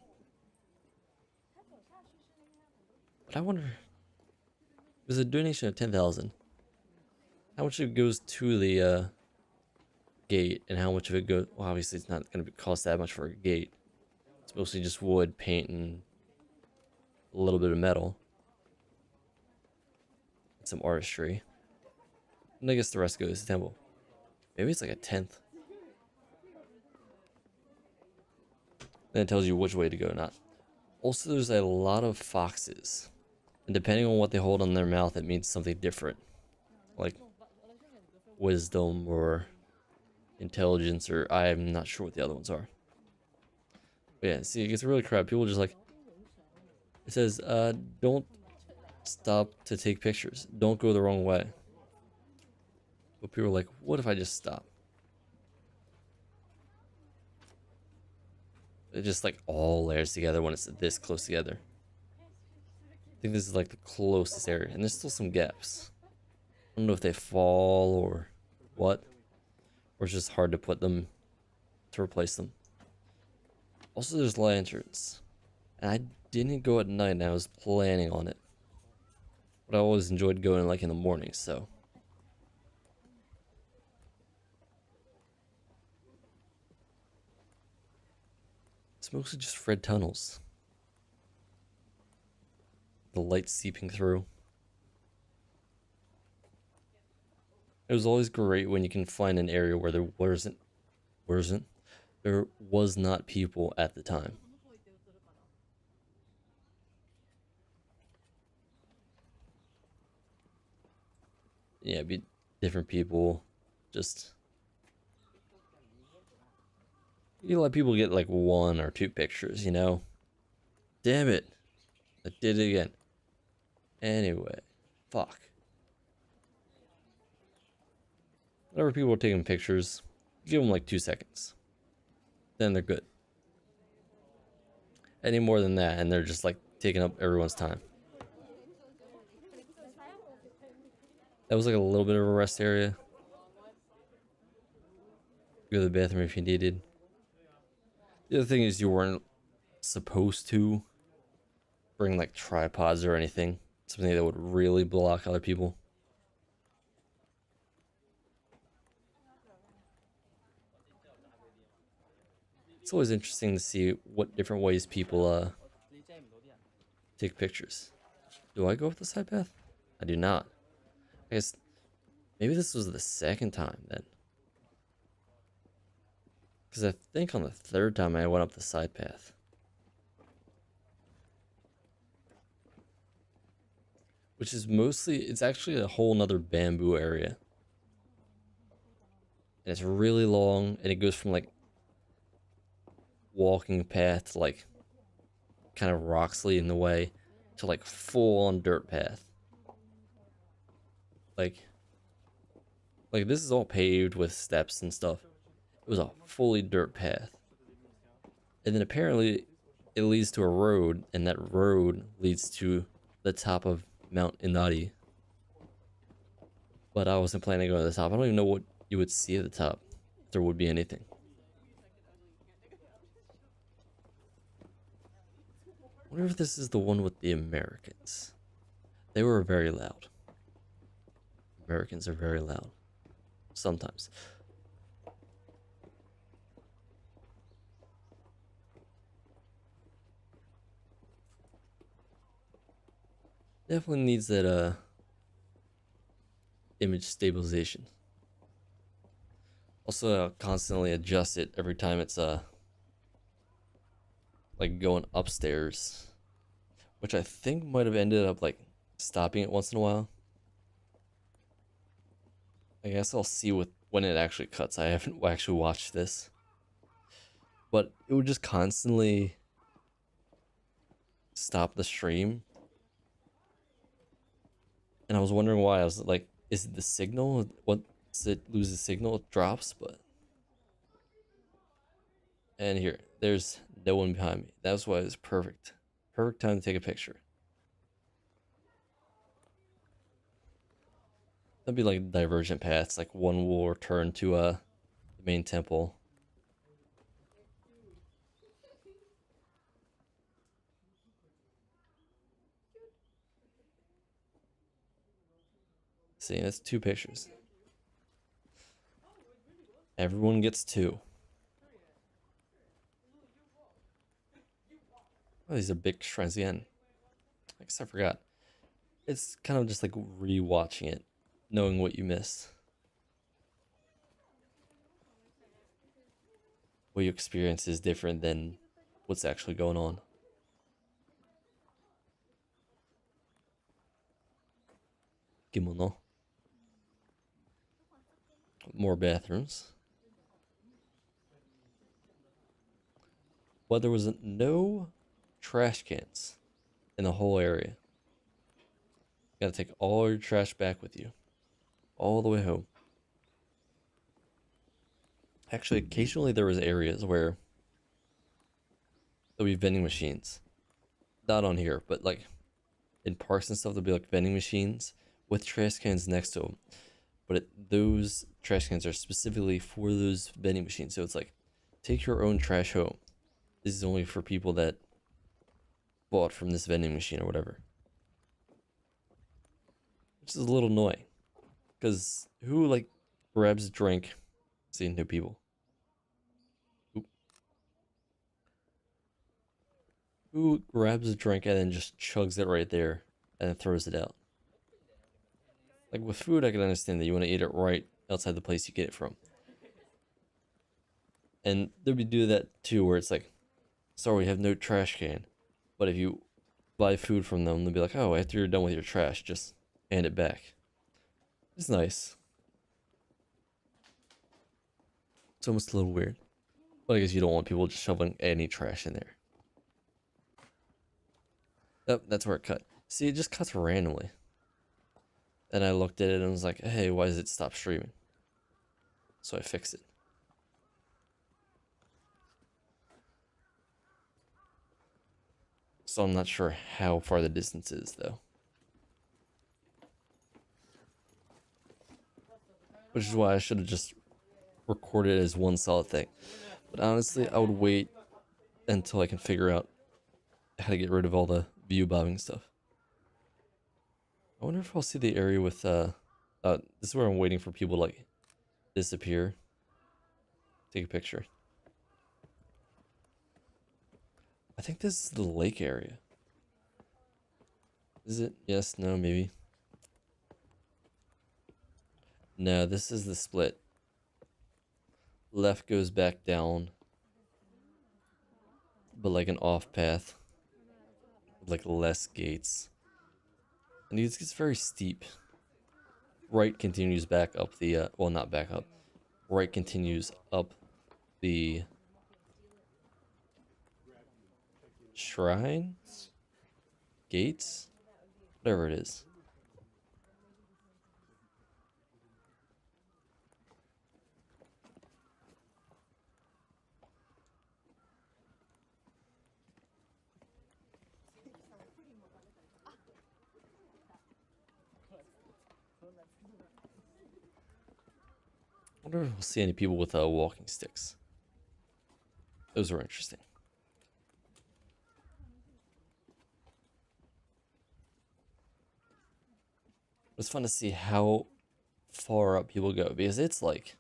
But I wonder, there's a donation of 10,000. How much of it goes to the gate, and how much of it goes? Well, obviously, it's not going to cost that much for a gate. It's mostly just wood, paint, and a little bit of metal, and some artistry. And I guess the rest goes to the temple. Maybe it's like a tenth. Then it tells you which way to go, not. Also, there's a lot of foxes. And depending on what they hold on their mouth, it means something different. Like wisdom or intelligence, or I'm not sure what the other ones are. But yeah, see, it gets really crowded. People just like, it says, don't stop to take pictures. Don't go the wrong way. But people are like, what if I just stop? It just like all layers together when it's this close together. I think this is like the closest area, and there's still some gaps. I don't know if they fall or what, or it's just hard to put them to replace them. Also, there's lanterns, and I didn't go at night, and I was planning on it, but I always enjoyed going like in the morning. So it's mostly just red tunnels, the light seeping through. It was always great when you can find an area where there was not people at the time. Yeah, be different people. Just you let people get like 1 or 2 pictures, you know? Damn it. I did it again. Anyway. Fuck. Whenever people are taking pictures, give them like 2 seconds. Then they're good. Any more than that, and they're just like taking up everyone's time. That was like a little bit of a rest area. Go to the bathroom if you needed. The other thing is you weren't supposed to bring like tripods or anything. Something that would really block other people. It's always interesting to see what different ways people take pictures. Do I go up the side path? I do not. I guess maybe this was the second time then. Because I think on the third time I went up the side path. Which is mostly, it's actually a whole nother bamboo area. And it's really long, and it goes from like walking path to like kind of rocks leading the way to like full on dirt path. Like this is all paved with steps and stuff. It was a fully dirt path. And then apparently it leads to a road, and that road leads to the top of Mount Inari. But I wasn't planning on going to the top. I don't even know what you would see at the top, if there would be anything. I wonder if this is the one with the Americans. They were very loud. Americans are very loud. Sometimes. Definitely needs that image stabilization. Also constantly adjust it every time it's like going upstairs, which I think might have ended up like stopping it once in a while. I guess I'll see when it actually cuts. I haven't actually watched this, but it would just constantly stop the stream. And I was wondering why. I was like, is it the signal? Once it loses signal, it drops, but... And here, there's no one behind me. That's why it's perfect. Perfect time to take a picture. That'd be like divergent paths. Like one will return to the main temple. See, that's 2 pictures. Everyone gets 2. Oh, these are big shrines again. I guess I forgot. It's kind of just like re-watching it, knowing what you missed. What you experience is different than what's actually going on. Kimono. More bathrooms. But there was no trash cans in the whole area. You gotta take all your trash back with you, all the way home. Actually, occasionally there was areas where there'll be vending machines. Not on here, but like in parks and stuff, there'll be like vending machines with trash cans next to them. But those trash cans are specifically for those vending machines. So it's like, take your own trash home. This is only for people that bought from this vending machine or whatever. Which is a little annoying. Because who like grabs a drink, seeing new people? Who, who grabs a drink and then just chugs it right there and then throws it out? Like with food, I can understand that you want to eat it right outside the place you get it from. And they'll be doing that too, where it's like, sorry, we have no trash can. But if you buy food from them, they'll be like, oh, after you're done with your trash, just hand it back. It's nice. It's almost a little weird. But I guess you don't want people just shoveling any trash in there. Oh, that's where it cut. See, it just cuts randomly. And I looked at it and was like, hey, why does it stop streaming? So I fixed it. So I'm not sure how far the distance is, though. Which is why I should have just recorded it as one solid thing. But honestly, I would wait until I can figure out how to get rid of all the view bobbing stuff. I wonder if I'll see the area with, this is where I'm waiting for people to, like, disappear. Take a picture. I think this is the lake area. Is it? Yes, no, maybe. No, this is the split. Left goes back down. But like an off path. With like less gates. And it gets very steep. Right continues back up the, well, not back up. Right continues up the shrine? Gates? Whatever it is. I wonder if we'll see any people with walking sticks. Those were interesting. It's fun to see how far up people go because it's like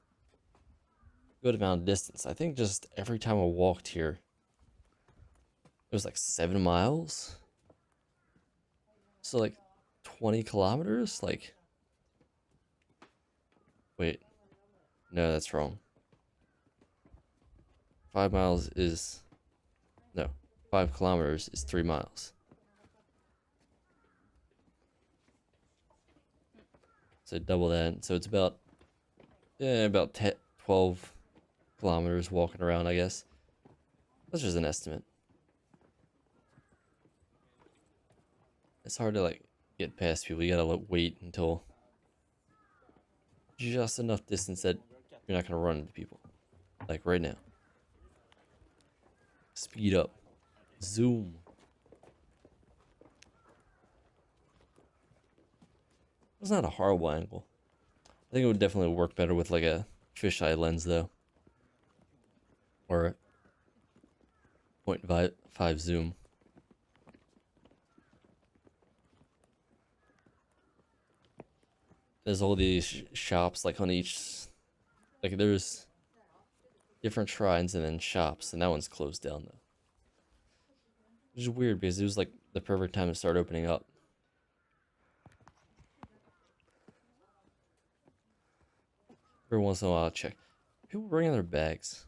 a good amount of distance. I think just every time I walked here, it was like 7 miles. So like 20 kilometers? Like, wait, no, that's wrong. 5 miles is, no, 5 kilometers is 3 miles. So double that. So it's about, yeah, about 10, 12 kilometers walking around, I guess. That's just an estimate. It's hard to like get past people. You gotta like, wait until just enough distance that you're not gonna run into people. Like right now. Speed up. Zoom. It's not a horrible angle. I think it would definitely work better with like a fisheye lens though. Or 0.5 zoom. There's all these shops like on each, like there's different shrines and then shops, and that one's closed down though. Which is weird because it was like the perfect time to start opening up. Every once in a while I'll check. People bring in their bags.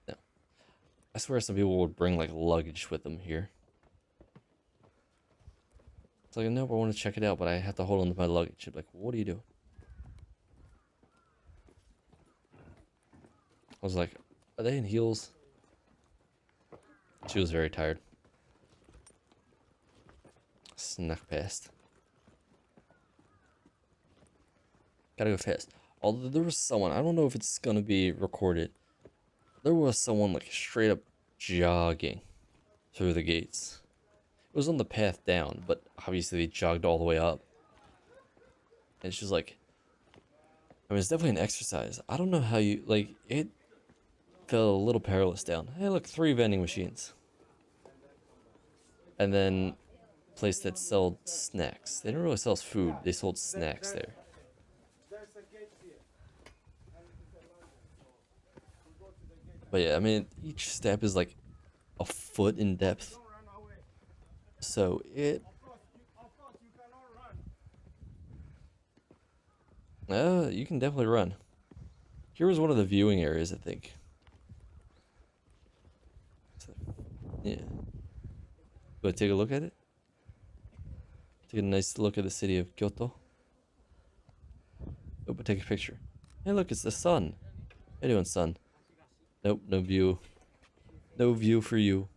No. I swear some people would bring like luggage with them here. It's like, nope, I want to check it out, but I have to hold on to my luggage. I'm like, what are you doing? I was like, are they in heels? She was very tired. Snuck past. Gotta go fast. Although there was someone, I don't know if it's gonna be recorded. There was someone like straight up jogging through the gates. It was on the path down, but obviously they jogged all the way up. And it's just like, I mean, it's definitely an exercise. I don't know how you, like, it felt a little perilous down. Hey, look, 3 vending machines. And then place that sold snacks. They didn't really sell food, they sold snacks there. But yeah, I mean, each step is like a foot in depth. So you can definitely run. Here was one of the viewing areas, I think. So, yeah. Go take a look at it. Take a nice look at the city of Kyoto. Oh, but take a picture. Hey, look, it's the sun. How you doing, sun? Nope, no view. No view for you.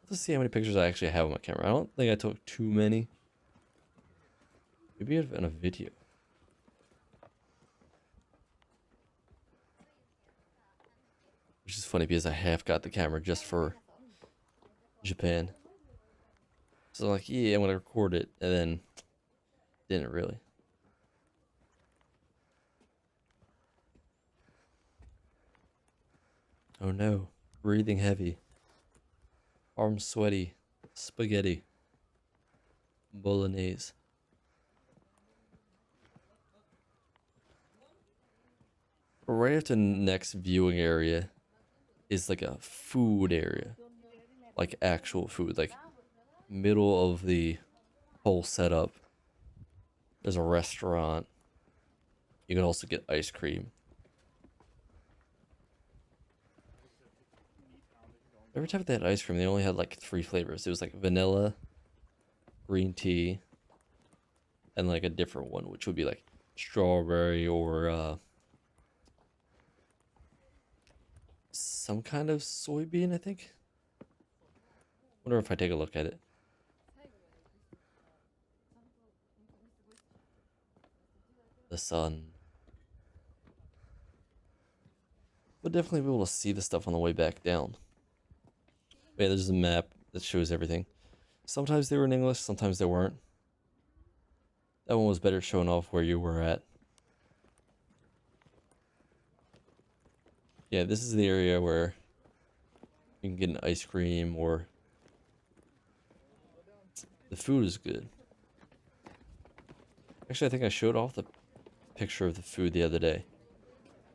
Let's see how many pictures I actually have on my camera. I don't think I took too many. Maybe in a video. Which is funny because I half got the camera just for Japan. So like, yeah, I'm gonna record it, and then didn't really. Oh no, breathing heavy. Arms sweaty. Spaghetti. Bolognese. Right after the next viewing area is like a food area. Like actual food. Like middle of the whole setup. There's a restaurant. You can also get ice cream. Every time they had ice cream, they only had like 3 flavors. It was like vanilla, green tea, and like a different one, which would be like strawberry or some kind of soybean, I think. Wonder if I take a look at it. The sun. We'll definitely be able to see the stuff on the way back down. Yeah, there's a map that shows everything. Sometimes they were in English, sometimes they weren't. That one was better showing off where you were at. Yeah, this is the area where you can get an ice cream or the food is good. Actually, I think I showed off the picture of the food the other day.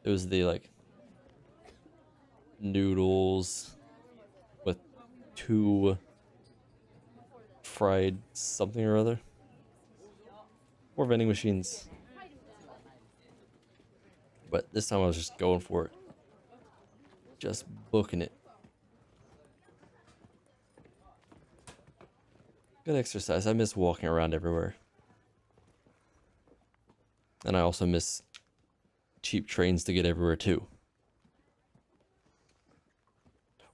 It was the like noodles with 2 fried something or other. More vending machines. But this time I was just going for it. Just booking it. Good exercise. I miss walking around everywhere. And I also miss cheap trains to get everywhere too.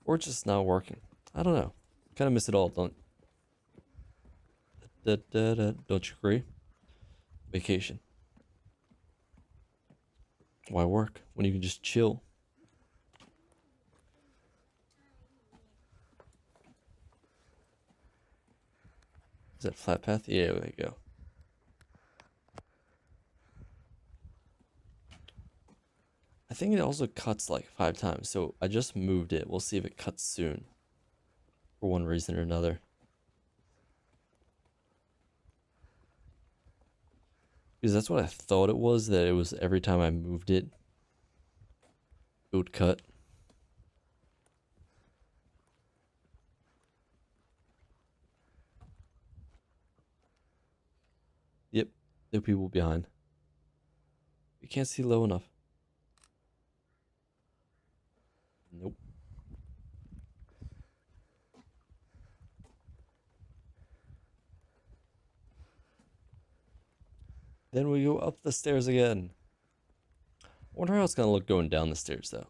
Or just not working. I don't know. Kind of miss it all, don't you agree? Vacation. Why work when you can just chill? Is that flat path? Yeah, there you go. I think it also cuts like 5 times, so I just moved it. We'll see if it cuts soon. For one reason or another. Because that's what I thought it was, that it was every time I moved it, it would cut. Yep, there are people behind. You can't see low enough. Nope. Then we go up the stairs again. I wonder how it's gonna look going down the stairs though.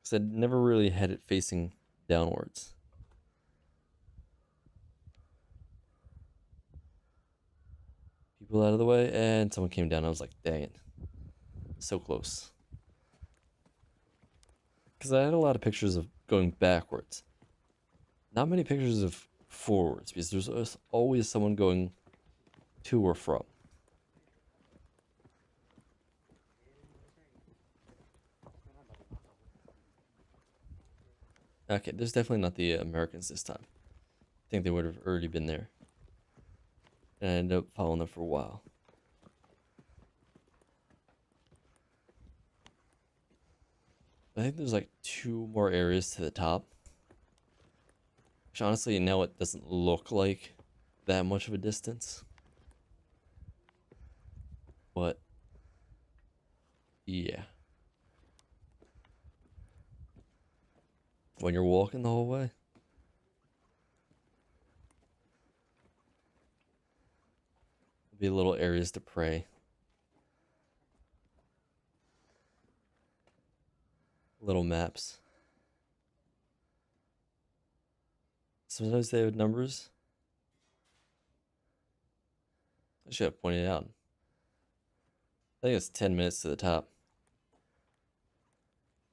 Because I never really had it facing downwards. people out of the way, and someone came down. I was like, dang it. So close. Because I had a lot of pictures of going backwards. Not many pictures of forwards, because there's always someone going to or from. Okay, there's definitely not the Americans this time. I think they would have already been there. And I ended up following them for a while. I think there's like 2 more areas to the top. Which honestly, now it doesn't look like that much of a distance. But, yeah. When you're walking the whole way, there'll be little areas to pray. Little maps. Sometimes they have numbers. I should have pointed it out. I think it's 10 minutes to the top.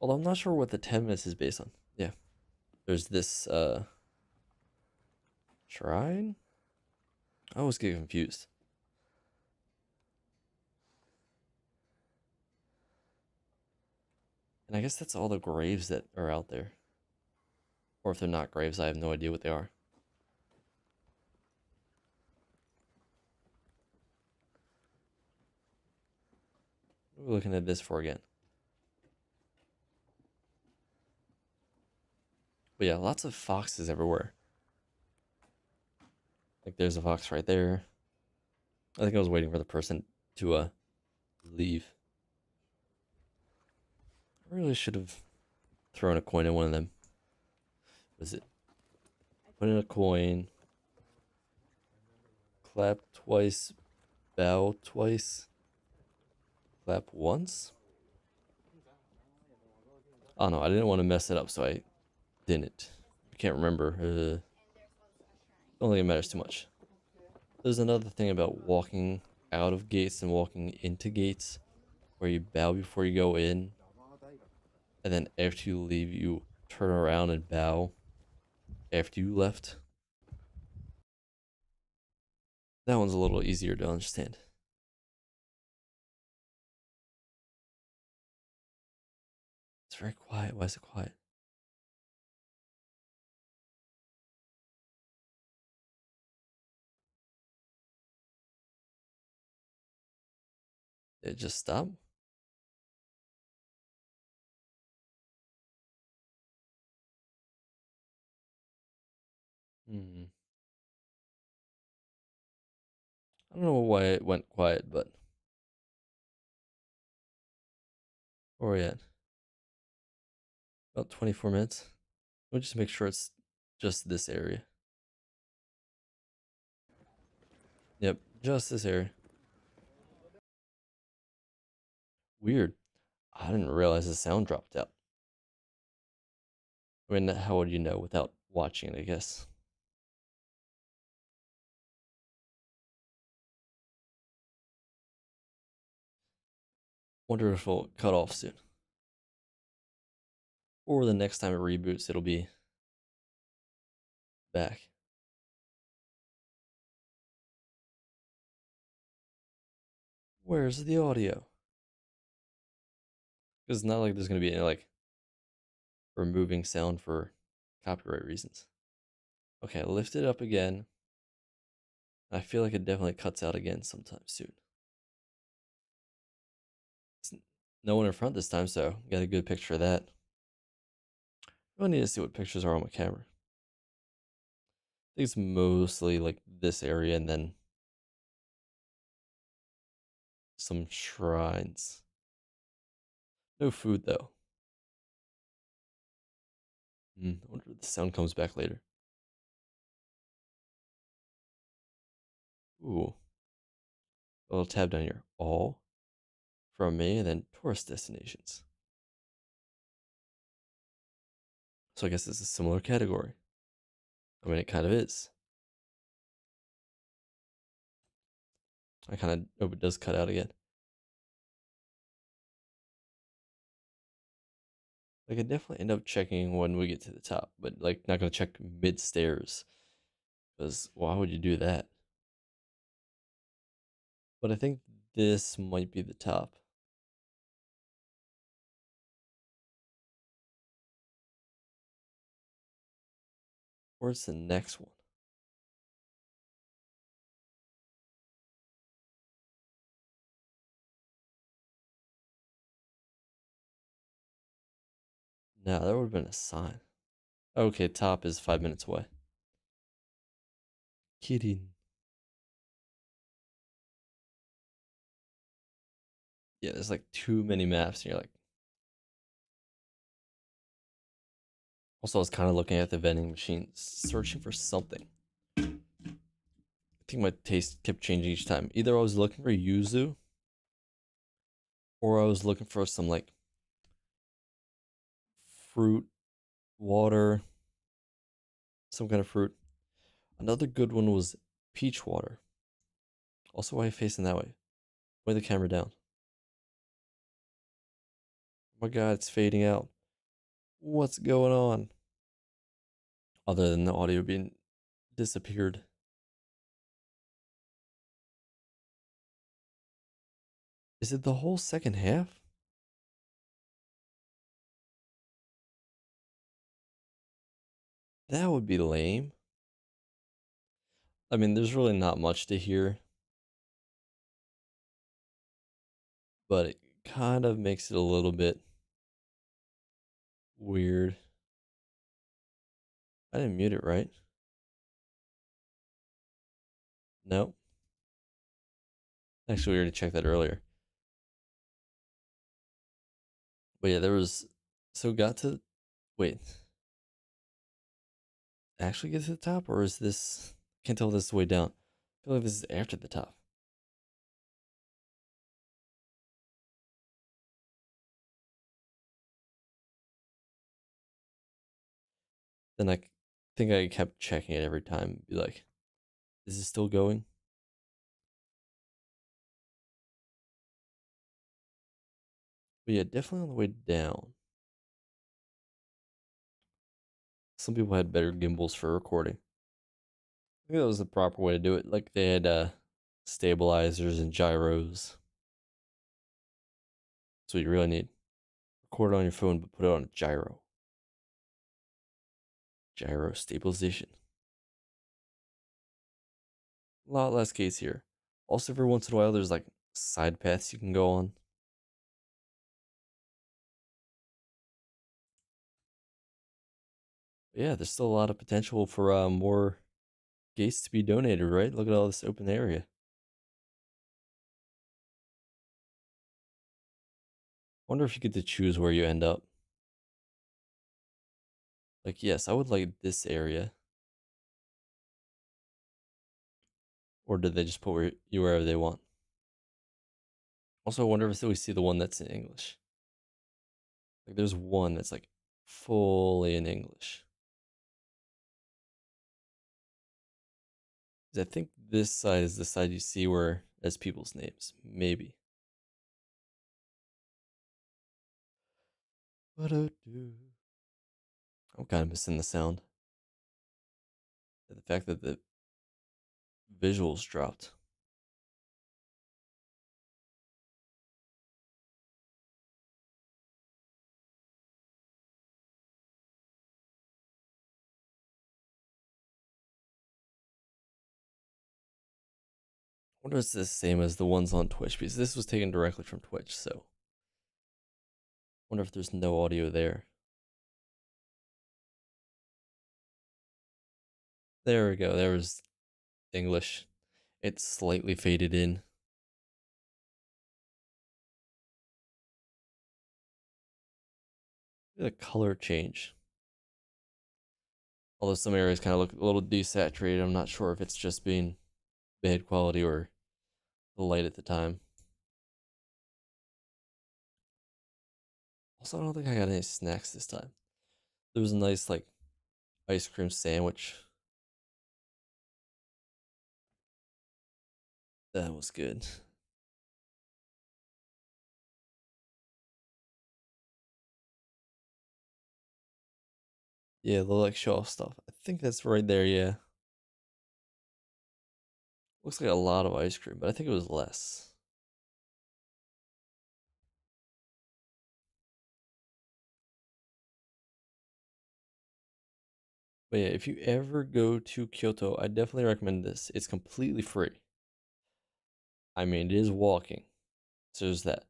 Although I'm not sure what the 10 minutes is based on. Yeah. There's this shrine? I always get confused. And I guess that's all the graves that are out there. Or if they're not graves, I have no idea what they are. What are we looking at this for again? But yeah, lots of foxes everywhere. Like there's a fox right there. I think I was waiting for the person to leave. I really should have thrown a coin at one of them. Was it put in a coin, clap twice, bow twice, clap once? Oh no, I didn't want to mess it up, so I didn't. I can't remember. Don't think it matters too much. There's another thing about walking out of gates and walking into gates where you bow before you go in, and then after you leave, you turn around and bow after you left. That one's a little easier to understand. It's very quiet. Why is it quiet? Did it just stop? Hmm. I don't know why it went quiet, but where are we at? About 24 minutes. We'll just make sure it's just this area. Yep, just this area. Weird. I didn't realize the sound dropped out. I mean, how would you know without watching it, I guess? Wonder if it'll cut off soon. Or the next time it reboots, it'll be back. Where's the audio? Because it's not like there's going to be any, like, removing sound for copyright reasons. Okay, lift it up again. I feel like it definitely cuts out again sometime soon. It's no one in front this time, so got a good picture of that. I need to see what pictures are on my camera. I think it's mostly like this area and then some shrines. No food though. I wonder if the sound comes back later. Ooh. A little tab down here. All from me and then tourist destinations. So I guess it's a similar category. I mean, it kind of is. I kind of hope it does cut out again. I could definitely end up checking when we get to the top, but like not gonna check mid stairs because why would you do that? But I think this might be the top. Where's the next one? No, that would have been a sign. Okay, top is 5 minutes away. Kidding. Yeah, there's like too many maps, and you're like. Also, I was kind of looking at the vending machine, searching for something. I think my taste kept changing each time. Either I was looking for yuzu, or I was looking for some like fruit, water, some kind of fruit. Another good one was peach water. Also, why are you facing that way? Way the camera down. Oh my god, it's fading out. What's going on? Other than the audio being disappeared. Is it the whole second half? That would be lame. I mean, there's really not much to hear, but it kind of makes it a little bit weird. I didn't mute it, right? Nope. Actually, we already checked that earlier. But yeah, there was. So got to. Wait. Actually get to the top? Or is this. Can't tell if this is way down. I feel like this is after the top. Then I think I kept checking it every time. Be like, is it still going? But yeah, definitely on the way down. Some people had better gimbals for recording. I think that was the proper way to do it. Like they had stabilizers and gyros. That's what you really need. Record it on your phone, but put it on a gyro. Gyro stabilization. A lot less case here. Also, every once in a while, there's like side paths you can go on. But yeah, there's still a lot of potential for more gates to be donated, right? Look at all this open area. Wonder if you get to choose where you end up. Like, yes, I would like this area. Or did they just put you wherever they want? Also, I wonder if we see the one that's in English. Like, there's one that's like fully in English. 'Cause I think this side is the side you see where as people's names. Maybe. I'm kind of missing the sound. The fact that the visuals dropped. I wonder if it's the same as the ones on Twitch because this was taken directly from Twitch, so I wonder if there's no audio there. There we go. There was English. It's slightly faded in. The color change. Although some areas kind of look a little desaturated. I'm not sure if it's just being bad quality or the light at the time. Also, I don't think I got any snacks this time. There was a nice like ice cream sandwich. That was good. Yeah, they'll like show off stuff. I think that's right there, yeah. Looks like a lot of ice cream, but I think it was less. But yeah, if you ever go to Kyoto, I definitely recommend this. It's completely free. I mean, it is walking, so there's that.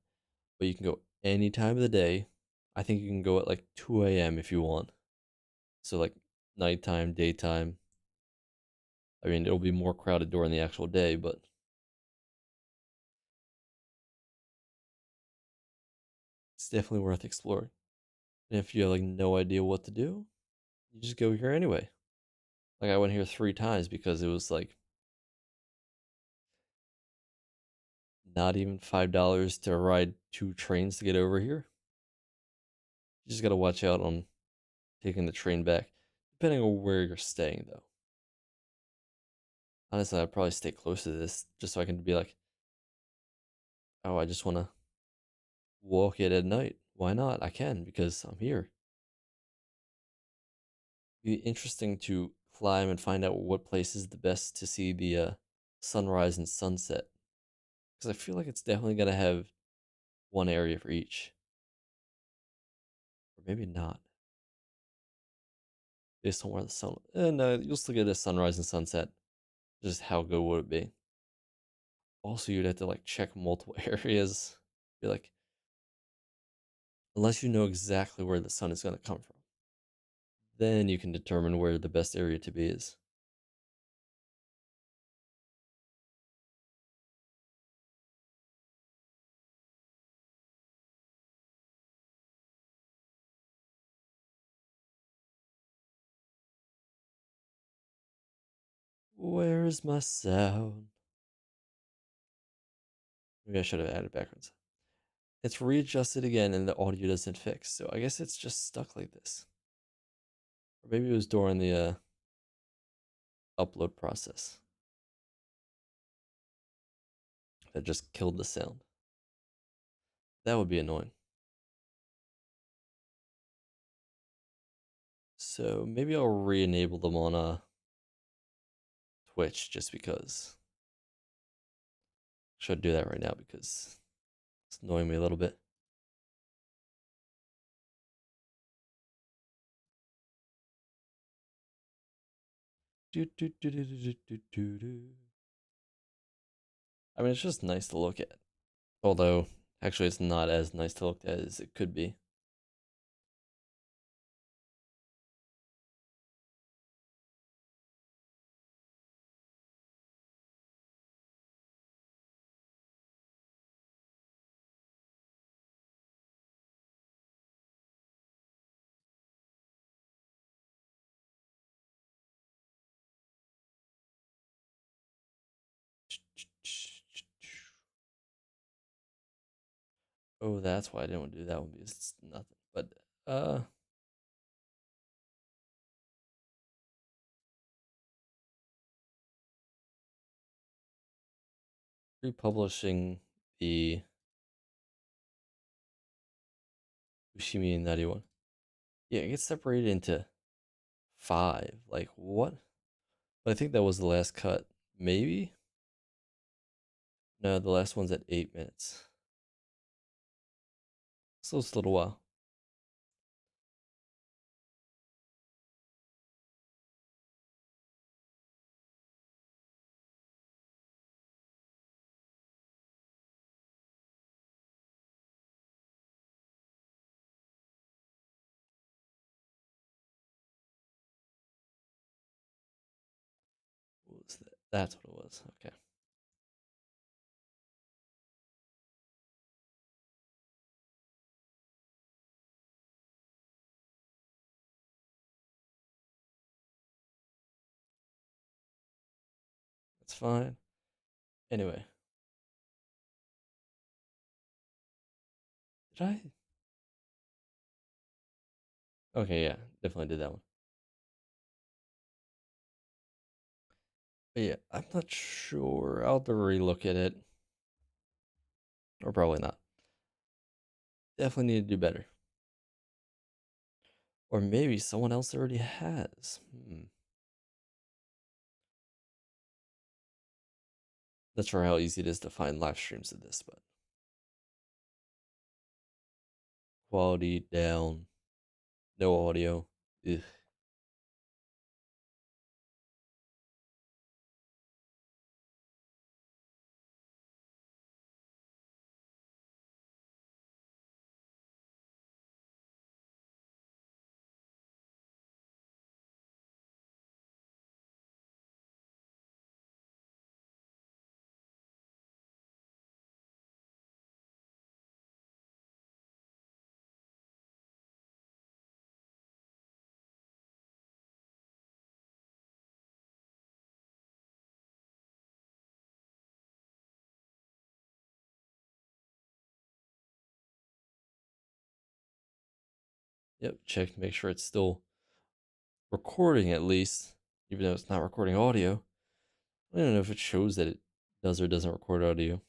But you can go any time of the day. I think you can go at like 2 a.m. if you want. So like nighttime, daytime. I mean, it'll be more crowded during the actual day, but it's definitely worth exploring. And if you have like no idea what to do, you just go here anyway. Like I went here 3 times because it was like not even $5 to ride 2 trains to get over here. You just gotta watch out on taking the train back, depending on where you're staying though. Honestly, I'd probably stay close to this just so I can be like, oh, I just wanna walk it at night. Why not? I can because I'm here. Be interesting to climb and find out what place is the best to see the sunrise and sunset. Because I feel like it's definitely gonna have one area for each, or maybe not, based on where the sun. And you'll still get a sunrise and sunset. Just how good would it be? Also, you'd have to like check multiple areas. Be like, unless you know exactly where the sun is gonna come from, then you can determine where the best area to be is. Where is my sound? Maybe I should have added backwards. It's readjusted again and the audio doesn't fix. So I guess it's just stuck like this. Or maybe it was during the upload process that just killed the sound. That would be annoying. So maybe I'll re-enable them on Twitch just because. Should do that right now because it's annoying me a little bit. Do, do, do, do, do, do, do, do. I mean, it's just nice to look at. Although, actually, it's not as nice to look at as it could be. Oh, that's why I didn't want to do that one because it's nothing. But uh, republishing the Fushimi Inari one. Yeah, it gets separated into 5. Like what? But I think that was the last cut. Maybe? No, the last one's at 8 minutes. So it's a little while. What was that? That's what it was. Okay. That's fine. Anyway, did I? Okay, yeah, definitely did that one. But yeah, I'm not sure. I'll have to relook at it. Or probably not. Definitely need to do better. Or maybe someone else already has. Not sure how easy it is to find live streams of this, but quality down, no audio. Ugh. Yep, check to make sure it's still recording at least, even though it's not recording audio. I don't know if it shows that it does or doesn't record audio.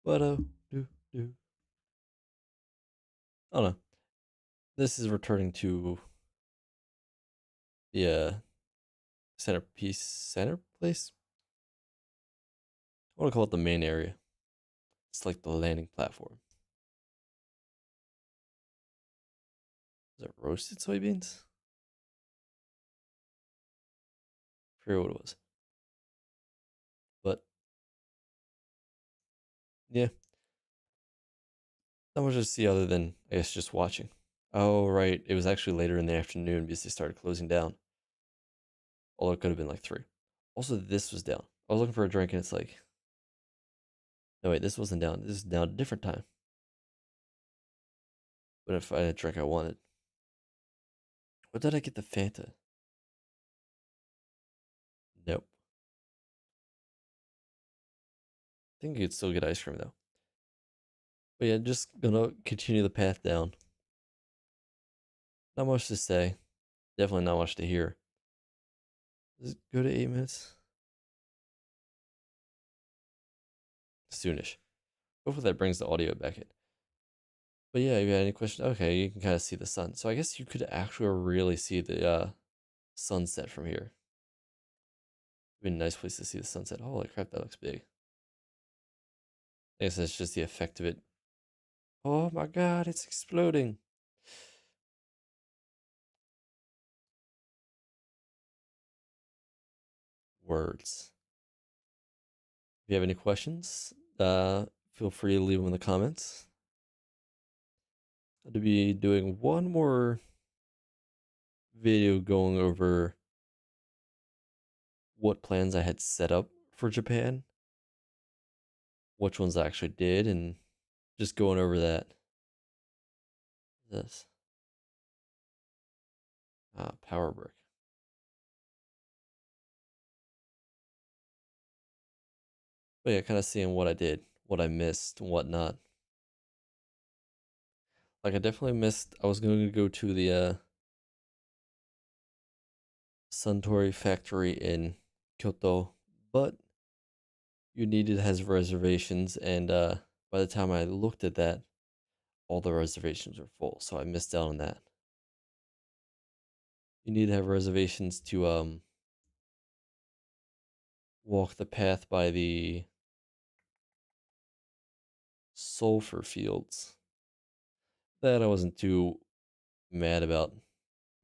But do do. I don't know. This is returning to the center place. I want to call it the main area. It's like the landing platform. Is it roasted soybeans? I forget what it was. But yeah, not much to see other than I guess just watching. Oh right, it was actually later in the afternoon because they started closing down. Although it could have been like 3. Also, this was down. I was looking for a drink and it's like, no wait, this wasn't down. This is down at a different time. But if I had a drink I wanted. What did I get the Fanta? Nope. I think you could still get ice cream though. But yeah, just gonna continue the path down. Not much to say. Definitely not much to hear. Does it go to 8 minutes? Soonish. Hopefully that brings the audio back in. But yeah, if you had any questions, okay, you can kind of see the sun. So I guess you could actually really see the sunset from here. It'd be a nice place to see the sunset. Holy crap, that looks big. I guess that's just the effect of it. Oh my god, it's exploding. Words. If you have any questions, feel free to leave them in the comments. I'll be doing one more video going over what plans I had set up for Japan, which ones I actually did, and just going over that. This power brick. But yeah, kind of seeing what I did, what I missed, and whatnot. Like I definitely missed. I was going to go to the Suntory factory in Kyoto, but you needed has reservations, and by the time I looked at that, all the reservations were full, so I missed out on that. You need to have reservations to walk the path by the sulfur fields. That I wasn't too mad about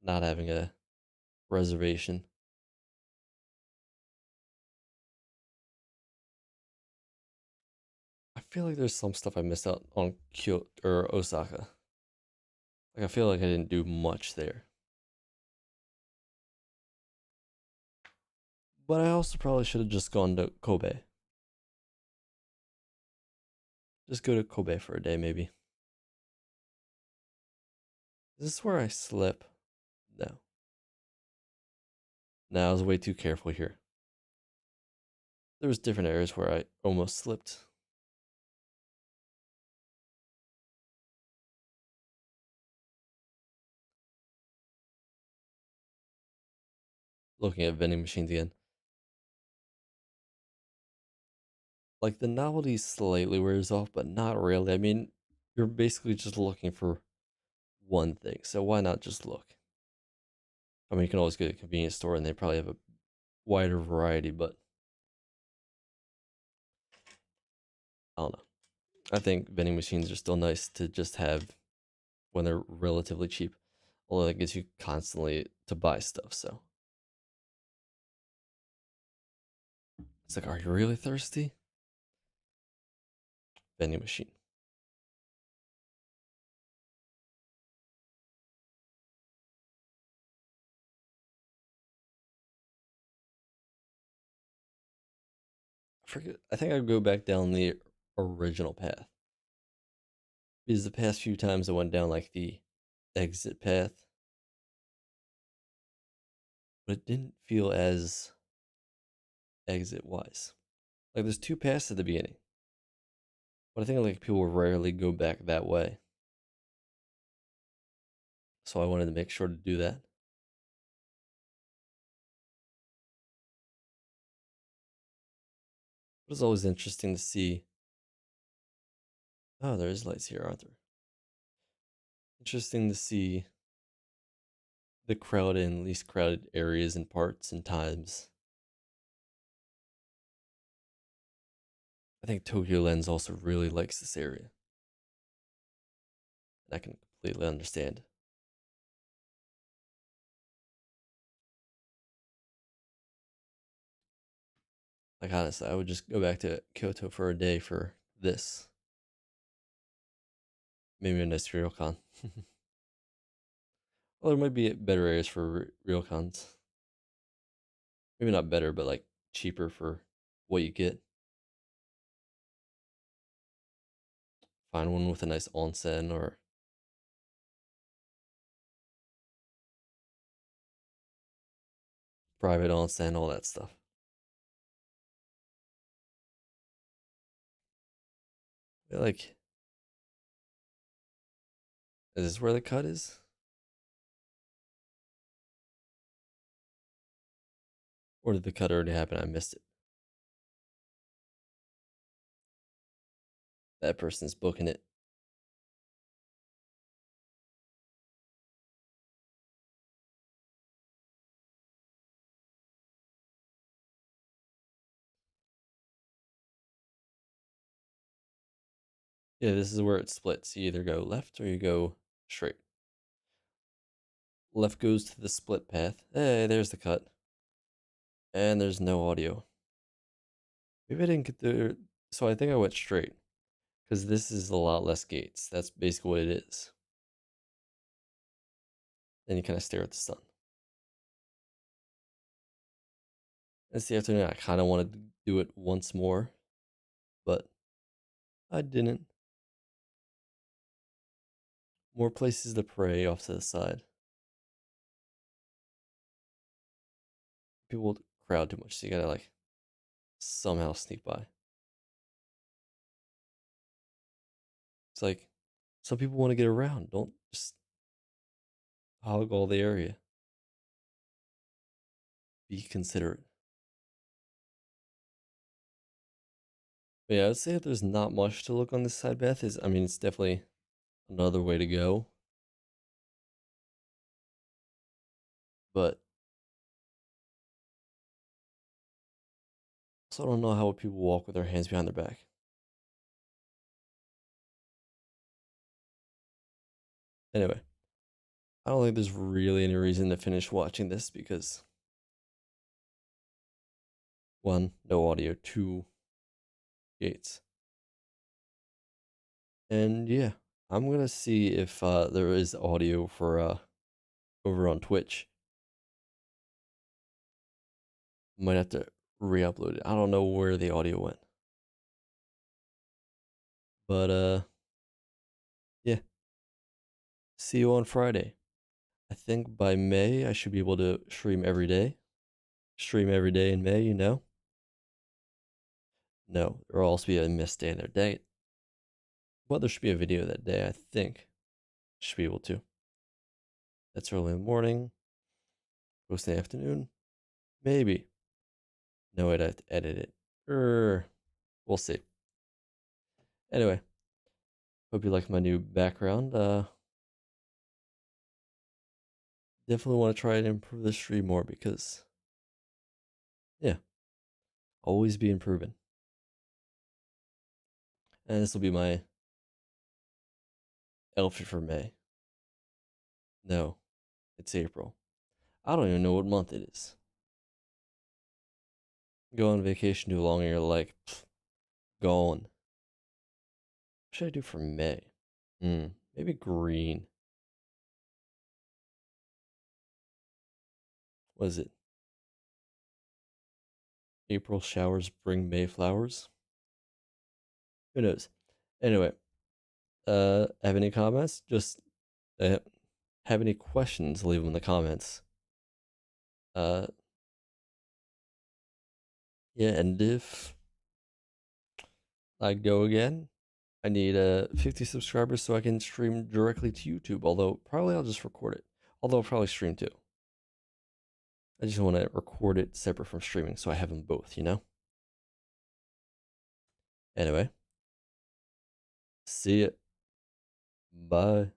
not having a reservation. I feel like there's some stuff I missed out on Kyoto or Osaka. Like I feel like I didn't do much there. But I also probably should have just gone to Kobe. Just go to Kobe for a day, maybe. Is this where I slip? No. No, I was way too careful here. There was different areas where I almost slipped. Looking at vending machines again. Like the novelty slightly wears off, but not really. I mean, you're basically just looking for one thing, so why not just look? I mean, you can always go to a convenience store and they probably have a wider variety, but I don't know. I think vending machines are still nice to just have when they're relatively cheap. Although it gets you constantly to buy stuff, so it's like, are you really thirsty? Vending machine. I forget. I think I'd go back down the original path because the past few times I went down like the exit path, but it didn't feel as exit wise. Like there's two paths at the beginning, but I think like people rarely go back that way. So I wanted to make sure to do that. But it's always interesting to see. Oh, there is lights here, aren't there? Interesting to see the crowded and least crowded areas and parts and times. I think Tokyo Lens also really likes this area. And I can completely understand. Like honestly, I would just go back to Kyoto for a day for this. Maybe a nice ryokan. Well, there might be better areas for ryokans. Maybe not better, but like cheaper for what you get. Find one with a nice onsen or private onsen, all that stuff. Like, is this where the cut is? Or did the cut already happen? I missed it. That person's booking it. Yeah, this is where it splits. You either go left or you go straight. Left goes to the split path. Hey, there's the cut. And there's no audio. Maybe I didn't get there. So I think I went straight. Because this is a lot less gates. That's basically what it is. Then you kind of stare at the sun. It's the afternoon. I kind of wanted to do it once more. But I didn't. More places to pray off to the side. People crowd too much, so you gotta like somehow sneak by. It's like some people want to get around. Don't just hog all the area. Be considerate. But yeah, I would say if there's not much to look on this side path, is I mean it's definitely another way to go. But also I don't know how people walk with their hands behind their back. Anyway, I don't think there's really any reason to finish watching this because one, no audio, two, gates. And yeah, I'm gonna see if there is audio for over on Twitch. Might have to re-upload it. I don't know where the audio went. But yeah. See you on Friday. I think by May I should be able to stream every day. Stream every day in May, you know? No, there will also be a missed day in their day. But there should be a video that day, I think. Should be able to. That's early in the morning. Post in the afternoon. Maybe. No, I'd have to edit it. We'll see. Anyway, hope you like my new background. Definitely want to try and improve the stream more because, yeah, always be improving. And this will be my outfit for May. No, it's April. I don't even know what month it is. Go on vacation too long and you're like, gone. What should I do for May? Maybe green. What is it? April showers bring May flowers? Who knows? Anyway, have any comments? Just have any questions? Leave them in the comments. Yeah, and if I go again, I need 50 subscribers so I can stream directly to YouTube. Although probably I'll just record it. Although I'll probably stream too. I just want to record it separate from streaming so I have them both, you know? Anyway, see ya. Bye.